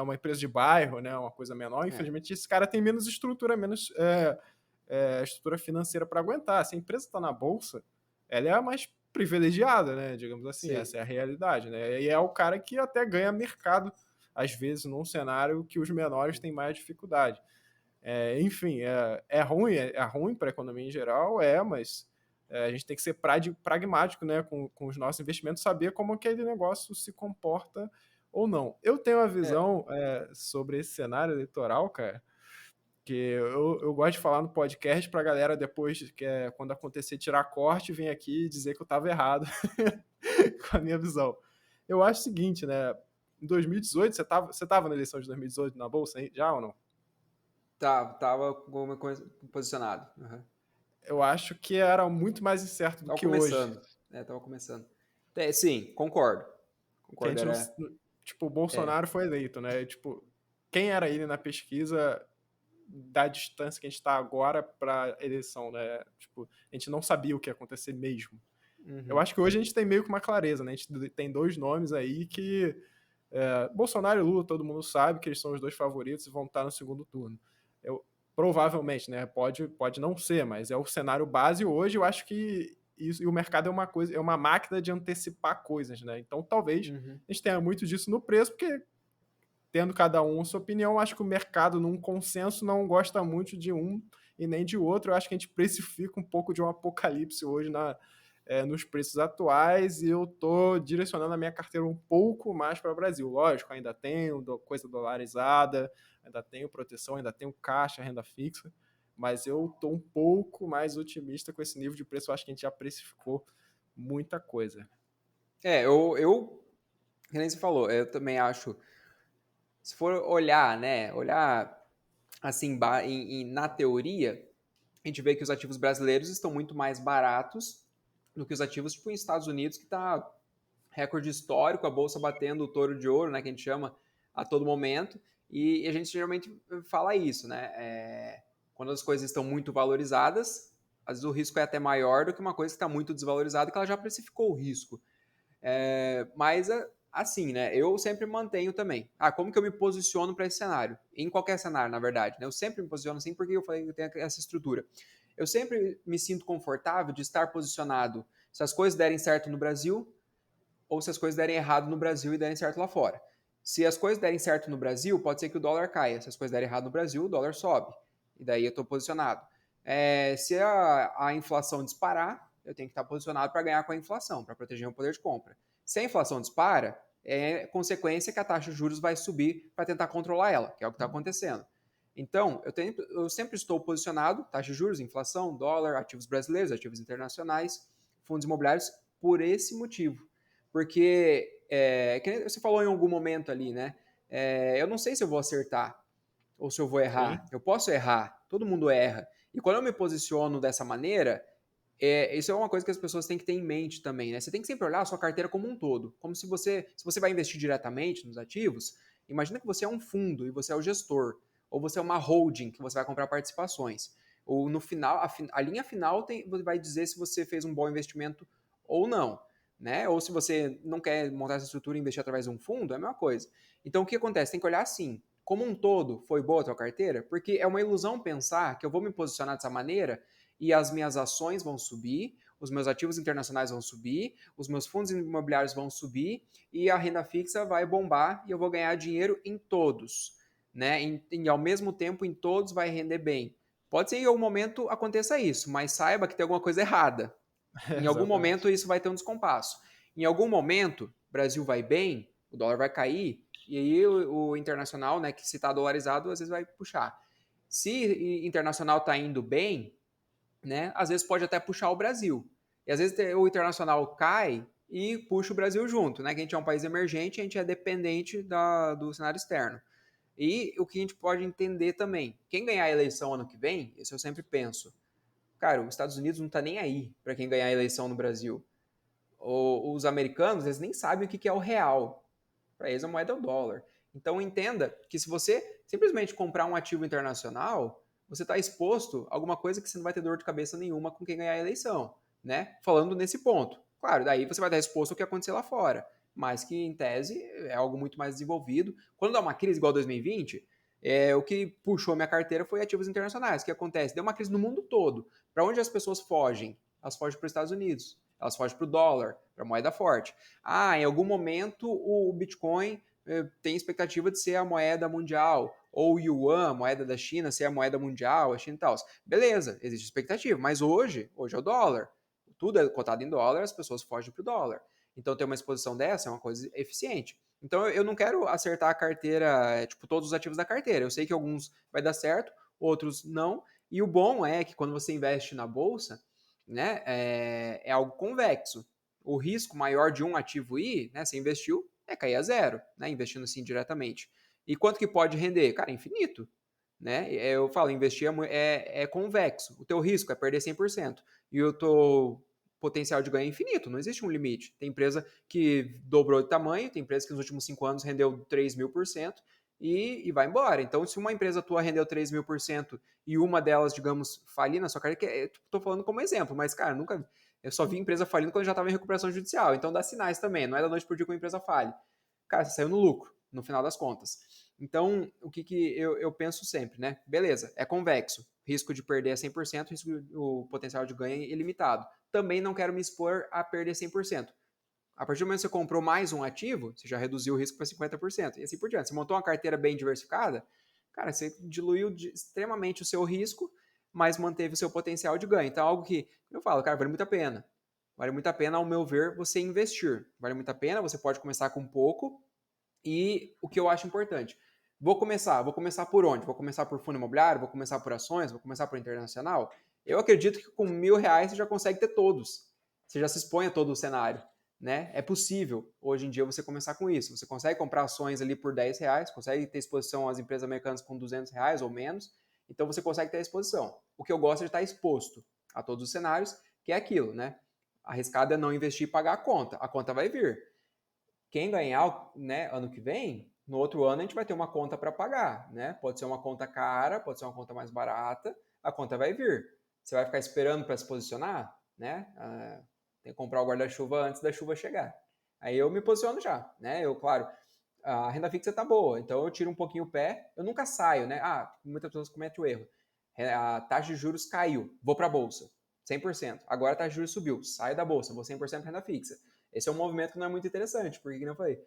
uma empresa de bairro, né? Uma coisa menor. é, Infelizmente, esse cara tem menos estrutura, menos estrutura financeira para aguentar. Se a empresa está na bolsa, ela é a mais privilegiada, né? Digamos assim, sim. essa é a realidade, né? E é o cara que até ganha mercado, às vezes, num cenário que os menores têm mais dificuldade. Enfim, é ruim, é ruim para a economia em geral, mas a gente tem que ser pragmático, né, com os nossos investimentos, saber como aquele negócio se comporta ou não. Eu tenho uma É, visão sobre esse cenário eleitoral, cara, que eu gosto de falar no podcast pra galera depois, quando acontecer, tirar corte, vir aqui e dizer que eu estava errado com a minha visão. Eu acho o seguinte, né? Em 2018, você tava na eleição de 2018 na Bolsa já ou não? tava com uma coisa posicionado. Uhum. Eu acho que era muito mais incerto do Tava que hoje. começando. Tava começando. Sim, concordo. Que a Concordo, gente não. era. Tipo, o É, Bolsonaro foi eleito, né? Tipo, quem era ele na pesquisa da distância que a gente está agora para eleição, né? Tipo, a gente não sabia o que ia acontecer mesmo. Eu uhum, acho que hoje a gente tem meio que uma clareza, né? A gente tem dois nomes aí que. Bolsonaro e Lula, todo mundo sabe que eles são os dois favoritos e vão estar no segundo turno. Provavelmente, né? Pode não ser, mas é o cenário base hoje. Eu acho que isso, e o mercado é uma coisa, é uma máquina de antecipar coisas, né? Então talvez uhum. a gente tenha muito disso no preço, porque tendo cada um a sua opinião, acho que o mercado, num consenso, não gosta muito de um e nem de outro. Eu acho que a gente precifica um pouco de um apocalipse hoje nos preços atuais e eu estou direcionando a minha carteira um pouco mais para o Brasil. Lógico, ainda tenho coisa dolarizada, ainda tenho proteção, ainda tenho caixa, renda fixa, mas eu estou um pouco mais otimista com esse nível de preço. Eu acho que a gente já precificou muita coisa. Que nem você falou, eu também acho. Se for olhar, né? Olhar assim, na teoria, a gente vê que os ativos brasileiros estão muito mais baratos do que os ativos, tipo, nos Estados Unidos, que está recorde histórico, a bolsa batendo o touro de ouro, né, que a gente chama a todo momento, e a gente geralmente fala isso, né, quando as coisas estão muito valorizadas, às vezes o risco é até maior do que uma coisa que está muito desvalorizada, que ela já precificou o risco. Mas, assim, né, eu sempre mantenho também. Como que eu me posiciono para esse cenário? Em qualquer cenário, na verdade, né, eu sempre me posiciono assim porque eu falei que eu tenho essa estrutura. Eu sempre me sinto confortável de estar posicionado se as coisas derem certo no Brasil, ou se as coisas derem errado no Brasil e derem certo lá fora. Se as coisas derem certo no Brasil, pode ser que o dólar caia. Se as coisas derem errado no Brasil, o dólar sobe. E daí eu estou posicionado. Se a inflação disparar, eu tenho que estar posicionado para ganhar com a inflação, para proteger o poder de compra. Se a inflação dispara, é consequência que a taxa de juros vai subir para tentar controlar ela, que é o que está acontecendo. Então, eu sempre estou posicionado, taxa de juros, inflação, dólar, ativos brasileiros, ativos internacionais, fundos imobiliários, por esse motivo. Porque, que você falou em algum momento ali, né? Eu não sei se eu vou acertar ou se eu vou Sim. errar. Eu posso errar, todo mundo erra. E quando eu me posiciono dessa maneira, isso é uma coisa que as pessoas têm que ter em mente também, né? Você tem que sempre olhar a sua carteira como um todo. Como se você vai investir diretamente nos ativos, imagina que você é um fundo e você é o gestor. Ou você é uma holding, que você vai comprar participações. Ou no final, a linha final vai dizer se você fez um bom investimento ou não. Né? Ou se você não quer montar essa estrutura e investir através de um fundo, é a mesma coisa. Então o que acontece? Tem que olhar assim. Como um todo, foi boa a tua carteira? Porque é uma ilusão pensar que eu vou me posicionar dessa maneira e as minhas ações vão subir, os meus ativos internacionais vão subir, os meus fundos imobiliários vão subir e a renda fixa vai bombar e eu vou ganhar dinheiro em todos, né? E ao mesmo tempo em todos vai render bem. Pode ser que em algum momento aconteça isso, mas saiba que tem alguma coisa errada. Em algum Exatamente. momento isso vai ter um descompasso. Em algum momento, o Brasil vai bem, o dólar vai cair, e aí o internacional, né, que se está dolarizado, às vezes vai puxar. Se internacional está indo bem, né, às vezes pode até puxar o Brasil. E às vezes o internacional cai e puxa o Brasil junto, né? Que a gente é um país emergente, a gente é dependente do cenário externo. E o que a gente pode entender também, quem ganhar a eleição ano que vem, isso eu sempre penso, cara, os Estados Unidos não está nem aí para quem ganhar a eleição no Brasil. Os americanos, eles nem sabem o que é o real. Para eles a moeda é o dólar. Então entenda que se você simplesmente comprar um ativo internacional, você está exposto a alguma coisa que você não vai ter dor de cabeça nenhuma com quem ganhar a eleição, né? Falando nesse ponto. Claro, daí você vai estar exposto ao que acontecer lá fora, mas que em tese é algo muito mais desenvolvido. Quando dá uma crise igual 2020, o que puxou minha carteira foi ativos internacionais. O que acontece? Deu uma crise no mundo todo. Para onde as pessoas fogem? Elas fogem para os Estados Unidos. Elas fogem para o dólar, para a moeda forte. Em algum momento o Bitcoin tem expectativa de ser a moeda mundial, ou o Yuan, a moeda da China, ser a moeda mundial, a China e tal. Beleza, existe expectativa, mas hoje é o dólar. Tudo é cotado em dólar, as pessoas fogem para o dólar. Então ter uma exposição dessa é uma coisa eficiente. Então eu não quero acertar a carteira, tipo, todos os ativos da carteira. Eu sei que alguns vai dar certo, outros não. E o bom é que quando você investe na bolsa, né, é algo convexo. O risco maior de um ativo ir, né, você investiu, é cair a zero, né, investindo assim diretamente. E quanto que pode render? Cara, infinito. Né? Eu falo, investir é convexo. O teu risco é perder 100%. E o teu potencial de ganho é infinito, não existe um limite. Tem empresa que dobrou de tamanho, tem empresa que nos últimos 5 anos rendeu 3.000% e vai embora. Então, se uma empresa tua rendeu 3.000% e uma delas, digamos, falir na sua carteira, estou falando como exemplo, mas, cara, nunca. Eu só vi empresa falindo quando já estava em recuperação judicial. Então dá sinais também. Não é da noite por dia que uma empresa fale. Cara, você saiu no lucro, no final das contas. Então, o que eu penso sempre, né? Beleza, é convexo. Risco de perder é 100%, o potencial de ganho é ilimitado. Também não quero me expor a perder 100%. A partir do momento que você comprou mais um ativo, você já reduziu o risco para 50%. E assim por diante. Você montou uma carteira bem diversificada, cara, você diluiu extremamente o seu risco, mas manteve o seu potencial de ganho. Então, algo que eu falo, cara, vale muito a pena. Vale muito a pena, ao meu ver, você investir. Vale muito a pena, você pode começar com pouco. E o que eu acho importante, vou começar por onde? Vou começar por fundo imobiliário, vou começar por ações, vou começar por internacional? Eu acredito que com R$ 1.000 você já consegue ter todos. Você já se expõe a todo o cenário. Né? É possível, hoje em dia, você começar com isso. Você consegue comprar ações ali por R$ 10, consegue ter exposição às empresas americanas com R$ 200 ou menos, então você consegue ter a exposição. O que eu gosto é de estar exposto a todos os cenários, que é aquilo, né? Arriscado é não investir e pagar a conta vai vir. Quem ganhar, né, ano que vem, no outro ano a gente vai ter uma conta para pagar, né? Pode ser uma conta cara, pode ser uma conta mais barata, a conta vai vir. Você vai ficar esperando para se posicionar, né? Tem que comprar o guarda-chuva antes da chuva chegar. Aí eu me posiciono já, né? Eu, claro, a renda fixa tá boa, então eu tiro um pouquinho o pé, eu nunca saio, né? Muitas pessoas cometem o erro. A taxa de juros caiu, vou para a bolsa, 100%. Agora a taxa de juros subiu, saio da bolsa, vou 100% renda fixa. Esse é um movimento que não é muito interessante, porque, como eu falei,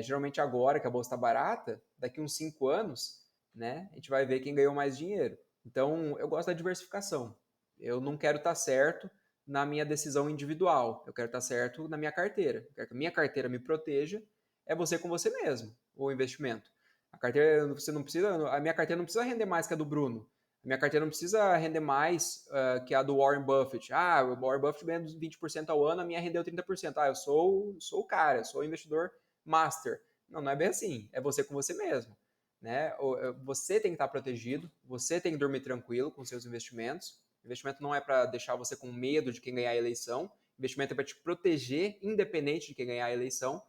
geralmente agora que a bolsa está barata, daqui uns 5 anos, né, a gente vai ver quem ganhou mais dinheiro. Então, eu gosto da diversificação. Eu não quero estar certo na minha decisão individual. Eu quero estar certo na minha carteira. Eu quero que a minha carteira me proteja é você com você mesmo, o investimento. A carteira, você não precisa, a minha carteira não precisa render mais que a do Bruno. A minha carteira não precisa render mais que a do Warren Buffett. Ah, o Warren Buffett ganha 20% ao ano, a minha rendeu 30%. Ah, eu sou o cara, eu sou o investidor master. Não, não é bem assim. É você com você mesmo. Né? Você tem que estar protegido, você tem que dormir tranquilo com seus investimentos. Investimento não é para deixar você com medo de quem ganhar a eleição. Investimento é para te proteger, independente de quem ganhar a eleição.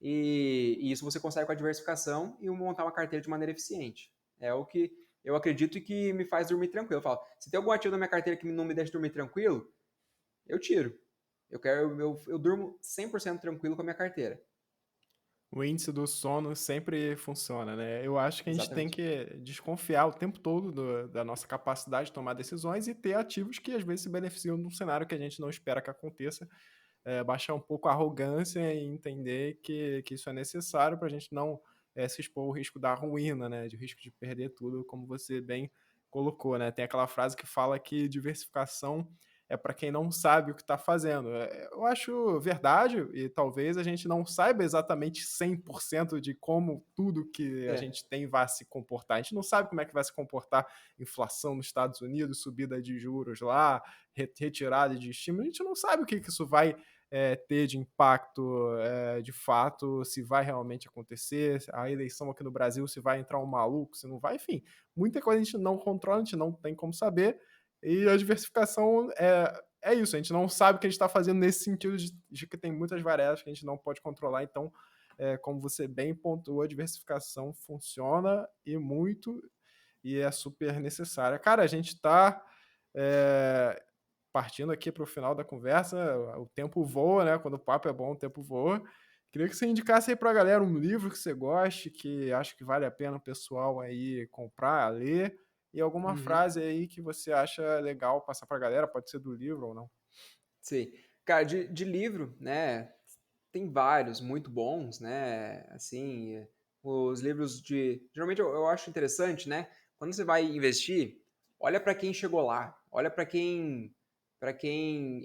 E isso você consegue com a diversificação e montar uma carteira de maneira eficiente. É o que eu acredito e que me faz dormir tranquilo. Eu falo, se tem algum ativo na minha carteira que não me deixa dormir tranquilo, eu tiro. Eu durmo 100% tranquilo com a minha carteira. O índice do sono sempre funciona, né? Eu acho que a gente tem Exatamente. que desconfiar o tempo todo da nossa capacidade de tomar decisões e ter ativos que às vezes se beneficiam de um cenário que a gente não espera que aconteça. Baixar um pouco a arrogância e entender que isso é necessário para a gente não se expor ao risco da ruína, né? De risco de perder tudo, como você bem colocou, né? Tem aquela frase que fala que diversificação é para quem não sabe o que está fazendo. Eu acho verdade, e talvez a gente não saiba exatamente 100% de como tudo que a É. gente tem vai se comportar. A gente não sabe como é que vai se comportar inflação nos Estados Unidos, subida de juros lá, retirada de estímulo. A gente não sabe o que isso vai ter de impacto de fato, se vai realmente acontecer, a eleição aqui no Brasil, se vai entrar um maluco, se não vai, enfim. Muita coisa a gente não controla, a gente não tem como saber, e a diversificação é isso, a gente não sabe o que a gente está fazendo nesse sentido de que tem muitas variáveis que a gente não pode controlar, então, como você bem pontuou, a diversificação funciona e muito, e é super necessária. Cara, a gente está partindo aqui para o final da conversa, o tempo voa, né? Quando o papo é bom, o tempo voa. Queria que você indicasse aí para a galera um livro que você goste, que acha que vale a pena o pessoal aí comprar, ler, e alguma Uhum. frase aí que você acha legal passar para a galera, pode ser do livro ou não. Sim. Cara, de livro, né? Tem vários muito bons, né? Assim, os livros de. Geralmente eu acho interessante, né? Quando você vai investir, olha para quem chegou lá, olha para quem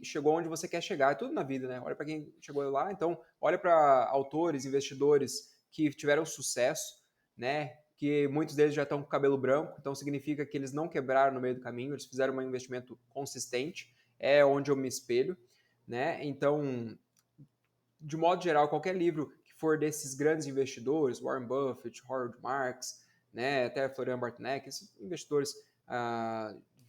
chegou onde você quer chegar. É tudo na vida, né? Olha para quem chegou lá. Então, olha para autores, investidores que tiveram sucesso, né? Que muitos deles já estão com cabelo branco, então significa que eles não quebraram no meio do caminho, eles fizeram um investimento consistente. É onde eu me espelho, né? Então, de modo geral, qualquer livro que for desses grandes investidores, Warren Buffett, Howard Marks, né, até Florian Bartnick, esses investidores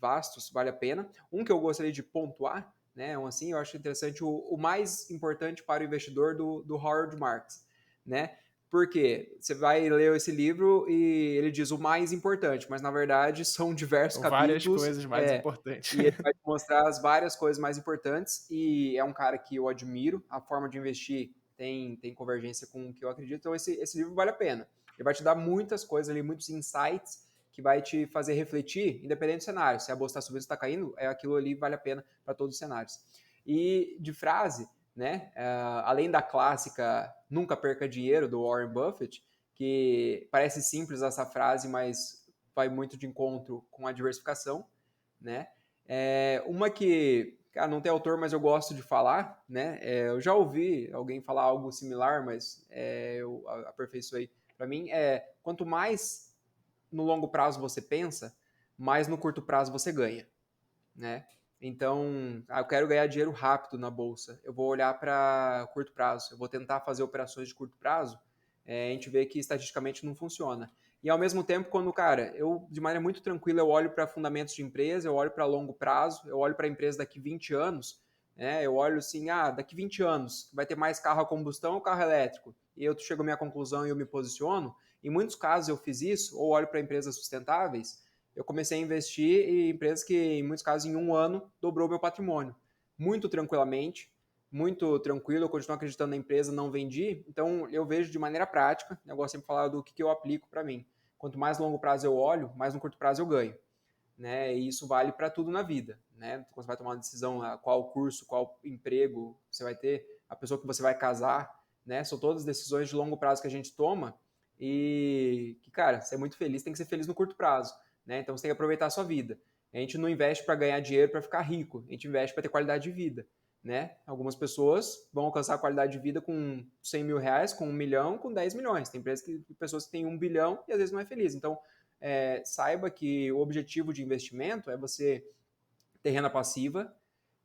vastos, vale a pena. Um que eu gostaria de pontuar, né, assim, eu acho interessante o mais importante para o investidor do Howard Marks, né? Porque você vai ler esse livro e ele diz o mais importante, mas na verdade são diversos São várias capítulos, coisas mais importantes. e ele vai te mostrar as várias coisas mais importantes, e é um cara que eu admiro, a forma de investir tem convergência com o que eu acredito, então esse livro vale a pena. Ele vai te dar muitas coisas ali, muitos insights, que vai te fazer refletir, independente do cenário. Se a bolsa está subindo, está caindo, aquilo ali vale a pena para todos os cenários. E de frase, né, além da clássica Nunca Perca Dinheiro, do Warren Buffett, que parece simples essa frase, mas vai muito de encontro com a diversificação, né? Uma que, cara, não tem autor, mas eu gosto de falar, né? Eu já ouvi alguém falar algo similar, mas eu aperfeiçoei. Para mim, quanto mais no longo prazo você pensa, mais no curto prazo você ganha, né? Então, eu quero ganhar dinheiro rápido na bolsa. Eu vou olhar para curto prazo. Eu vou tentar fazer operações de curto prazo. A gente vê que estatisticamente não funciona. E ao mesmo tempo, quando, cara, eu de maneira muito tranquila, eu olho para fundamentos de empresa, eu olho para longo prazo, eu olho para a empresa daqui 20 anos, né? Eu olho assim, daqui 20 anos vai ter mais carro a combustão ou carro elétrico? E eu chego à minha conclusão e eu me posiciono. Em muitos casos eu fiz isso, ou olho para empresas sustentáveis, eu comecei a investir em empresas que, em muitos casos, em um ano, dobrou meu patrimônio. Muito tranquilamente, muito tranquilo, eu continuo acreditando na empresa, não vendi. Então, eu vejo de maneira prática, eu gosto sempre de falar do que eu aplico para mim. Quanto mais longo prazo eu olho, mais no curto prazo eu ganho. Né? E isso vale para tudo na vida. Né? Quando você vai tomar uma decisão, qual curso, qual emprego você vai ter, a pessoa que você vai casar, né? São todas decisões de longo prazo que a gente toma e que, cara, você é muito feliz, tem que ser feliz no curto prazo. Né? Então você tem que aproveitar a sua vida. A gente não investe para ganhar dinheiro para ficar rico, a gente investe para ter qualidade de vida. né? Algumas pessoas vão alcançar a qualidade de vida com 100 mil reais, com 1 milhão, com 10 milhões. Tem pessoas que têm 1 bilhão e às vezes não é feliz. Então, saiba que o objetivo de investimento é você ter renda passiva,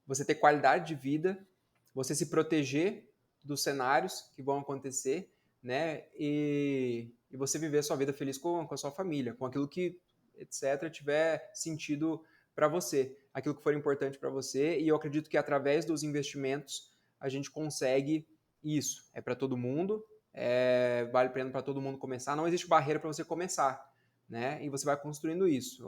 você ter qualidade de vida, você se proteger dos cenários que vão acontecer, né? E você viver a sua vida feliz com a sua família, com aquilo que, etc., tiver sentido para você, aquilo que for importante para você. E eu acredito que através dos investimentos a gente consegue isso. É para todo mundo, vale a pena para todo mundo começar. Não existe barreira para você começar, né? E você vai construindo isso.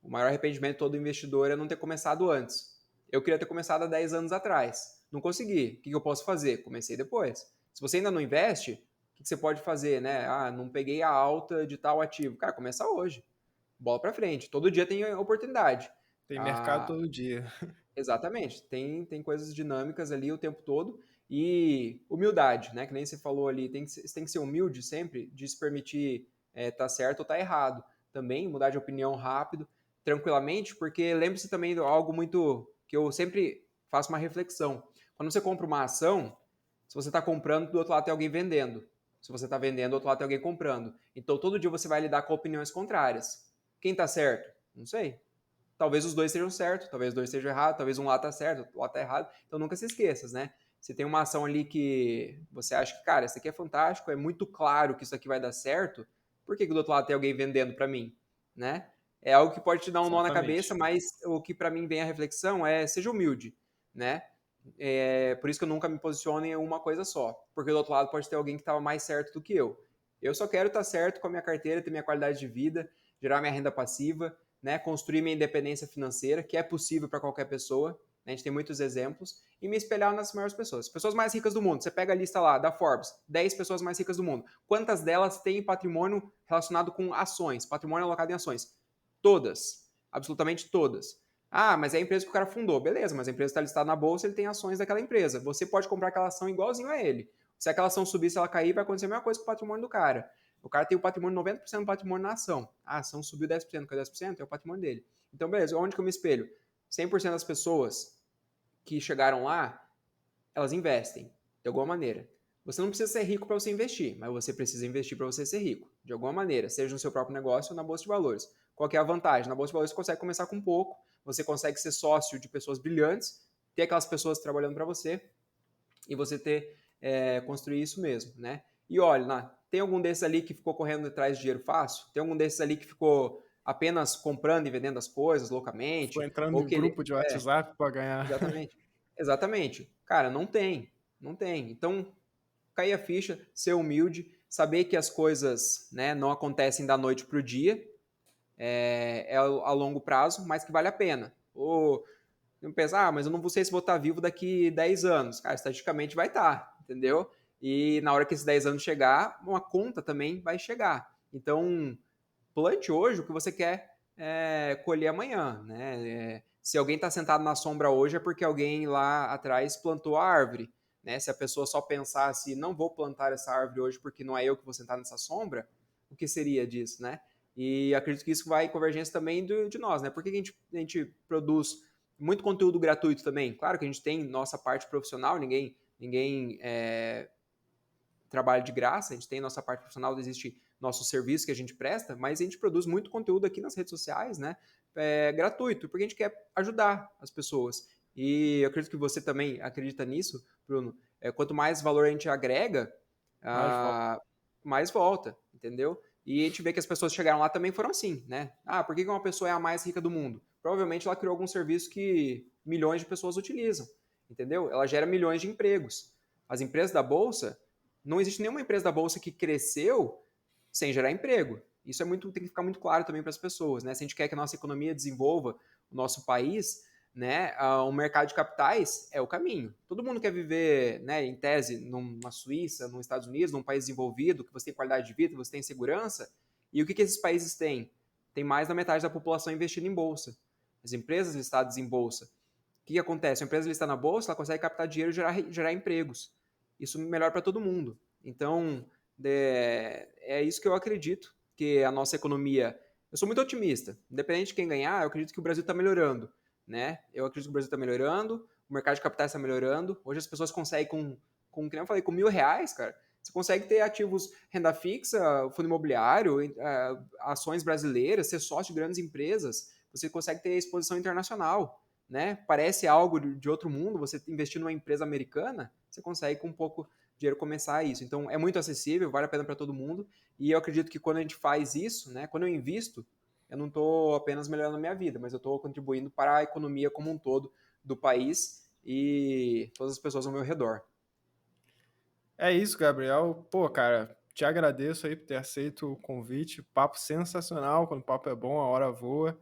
O maior arrependimento de todo investidor é não ter começado antes. Eu queria ter começado há 10 anos atrás. Não consegui. O que eu posso fazer? Comecei depois. Se você ainda não investe, o que você pode fazer, né? Ah, não peguei a alta de tal ativo. Cara, começa hoje. Bola para frente. Todo dia tem oportunidade. Tem mercado Ah, todo dia. exatamente. Tem coisas dinâmicas ali o tempo todo. E humildade, né? Que nem você falou ali. Você tem que ser humilde sempre de se permitir tá certo ou tá errado. Também mudar de opinião rápido, tranquilamente, porque lembre-se também de algo muito que eu sempre faço uma reflexão. Quando você compra uma ação, se você está comprando, do outro lado tem alguém vendendo. Se você está vendendo, do outro lado tem alguém comprando. Então todo dia você vai lidar com opiniões contrárias. Quem está certo? Não sei. Talvez os dois estejam certos, talvez os dois estejam errados, talvez um lado está certo, outro lado está errado. Então nunca se esqueça, né? Você tem uma ação ali que você acha que, cara, isso aqui é fantástico, é muito claro que isso aqui vai dar certo, por que do outro lado tem alguém vendendo para mim, né? É algo que pode te dar um nó na cabeça, Exatamente. mas o que para mim vem a reflexão é seja humilde, né? Por isso que eu nunca me posiciono em uma coisa só, porque do outro lado pode ter alguém que estava mais certo do que eu. Eu só quero estar certo com a minha carteira, ter minha qualidade de vida, gerar minha renda passiva, né? Construir minha independência financeira, que é possível para qualquer pessoa. Né? A gente tem muitos exemplos, e me espelhar nas maiores pessoas. Pessoas mais ricas do mundo. Você pega a lista lá da Forbes, 10 pessoas mais ricas do mundo. Quantas delas têm patrimônio relacionado com ações, patrimônio alocado em ações? Todas. Absolutamente todas. Ah, mas é a empresa que o cara fundou. Beleza, mas a empresa está listada na bolsa, ele tem ações daquela empresa. Você pode comprar aquela ação igualzinho a ele. Se aquela ação subir, se ela cair, vai acontecer a mesma coisa com o patrimônio do cara. O cara tem o patrimônio, 90% do patrimônio na ação. A ação subiu 10%, caiu 10%, é o patrimônio dele. Então, beleza, onde que eu me espelho? 100% das pessoas que chegaram lá, elas investem, de alguma maneira. Você não precisa ser rico para você investir, mas você precisa investir para você ser rico, de alguma maneira, seja no seu próprio negócio ou na bolsa de valores. Qual que é a vantagem? Na bolsa de valores você consegue começar com pouco, você consegue ser sócio de pessoas brilhantes, ter aquelas pessoas trabalhando para você e você construir isso mesmo, né? E olha, tem algum desses ali que ficou correndo atrás de dinheiro fácil? Tem algum desses ali que ficou apenas comprando e vendendo as coisas Ficou loucamente? entrando Ou em que ele. grupo de WhatsApp para ganhar. Exatamente. Exatamente. Cara, não tem. Não tem. Então, cair a ficha, ser humilde, saber que as coisas, né, não acontecem da noite para o dia, a longo prazo, mas que vale a pena. Ou não pensa, mas eu não sei se vou estar vivo daqui 10 anos. Cara, estatisticamente vai estar, entendeu? E na hora que esses 10 anos chegar, uma conta também vai chegar. Então, plante hoje o que você quer colher amanhã, né? Se alguém está sentado na sombra hoje é porque alguém lá atrás plantou a árvore, né? Se a pessoa só pensasse, não vou plantar essa árvore hoje porque não é eu que vou sentar nessa sombra, o que seria disso, né? E acredito que isso vai em convergência também de nós, né? Por que a gente produz muito conteúdo gratuito também? Claro que a gente tem nossa parte profissional, ninguém trabalha de graça, a gente tem nossa parte profissional, existe nosso serviço que a gente presta, mas a gente produz muito conteúdo aqui nas redes sociais, né? Gratuito, porque a gente quer ajudar as pessoas. E eu acredito que você também acredita nisso, Bruno. Quanto mais valor a gente agrega, Mais volta. mais volta, entendeu? E a gente vê que as pessoas que chegaram lá também foram assim, né? Ah, por que uma pessoa é a mais rica do mundo? Provavelmente ela criou algum serviço que milhões de pessoas utilizam, entendeu? Ela gera milhões de empregos. As empresas da Bolsa, não existe nenhuma empresa da Bolsa que cresceu sem gerar emprego. Isso tem que ficar muito claro também para as pessoas, né? Se a gente quer que a nossa economia desenvolva o nosso país, né, o mercado de capitais é o caminho. Todo mundo quer viver, né, em tese, numa Suíça, nos Estados Unidos, num país desenvolvido, que você tem qualidade de vida, que você tem segurança. E o que esses países têm? Tem mais da metade da população investindo em bolsa. As empresas listadas em bolsa. O que acontece? A empresa listada na bolsa, ela consegue captar dinheiro e gerar empregos. Isso é melhor para todo mundo. Então, é isso que eu acredito, que a nossa economia... Eu sou muito otimista. Independente de quem ganhar, eu acredito que o Brasil está melhorando. Né? Eu acredito que o Brasil está melhorando, o mercado de capitais está melhorando. Hoje as pessoas conseguem, que nem eu falei, com R$ 1.000, cara, você consegue ter ativos renda fixa, fundo imobiliário, ações brasileiras, ser sócio de grandes empresas, você consegue ter exposição internacional, né? Parece algo de outro mundo, você investir numa empresa americana, você consegue com um pouco de dinheiro começar isso. Então é muito acessível, vale a pena para todo mundo, e eu acredito que quando a gente faz isso, né, quando eu invisto, eu não estou apenas melhorando a minha vida, mas eu estou contribuindo para a economia como um todo do país e todas as pessoas ao meu redor. É isso, Gabriel. Pô, cara, te agradeço aí por ter aceito o convite. Papo sensacional. Quando o papo é bom, a hora voa.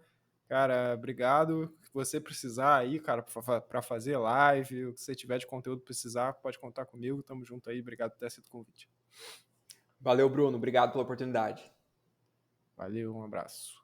Cara, obrigado. Se você precisar aí, cara, para fazer live, o que você tiver de conteúdo precisar, pode contar comigo. Tamo junto aí. Obrigado por ter aceito o convite. Valeu, Bruno. Obrigado pela oportunidade. Valeu, um abraço.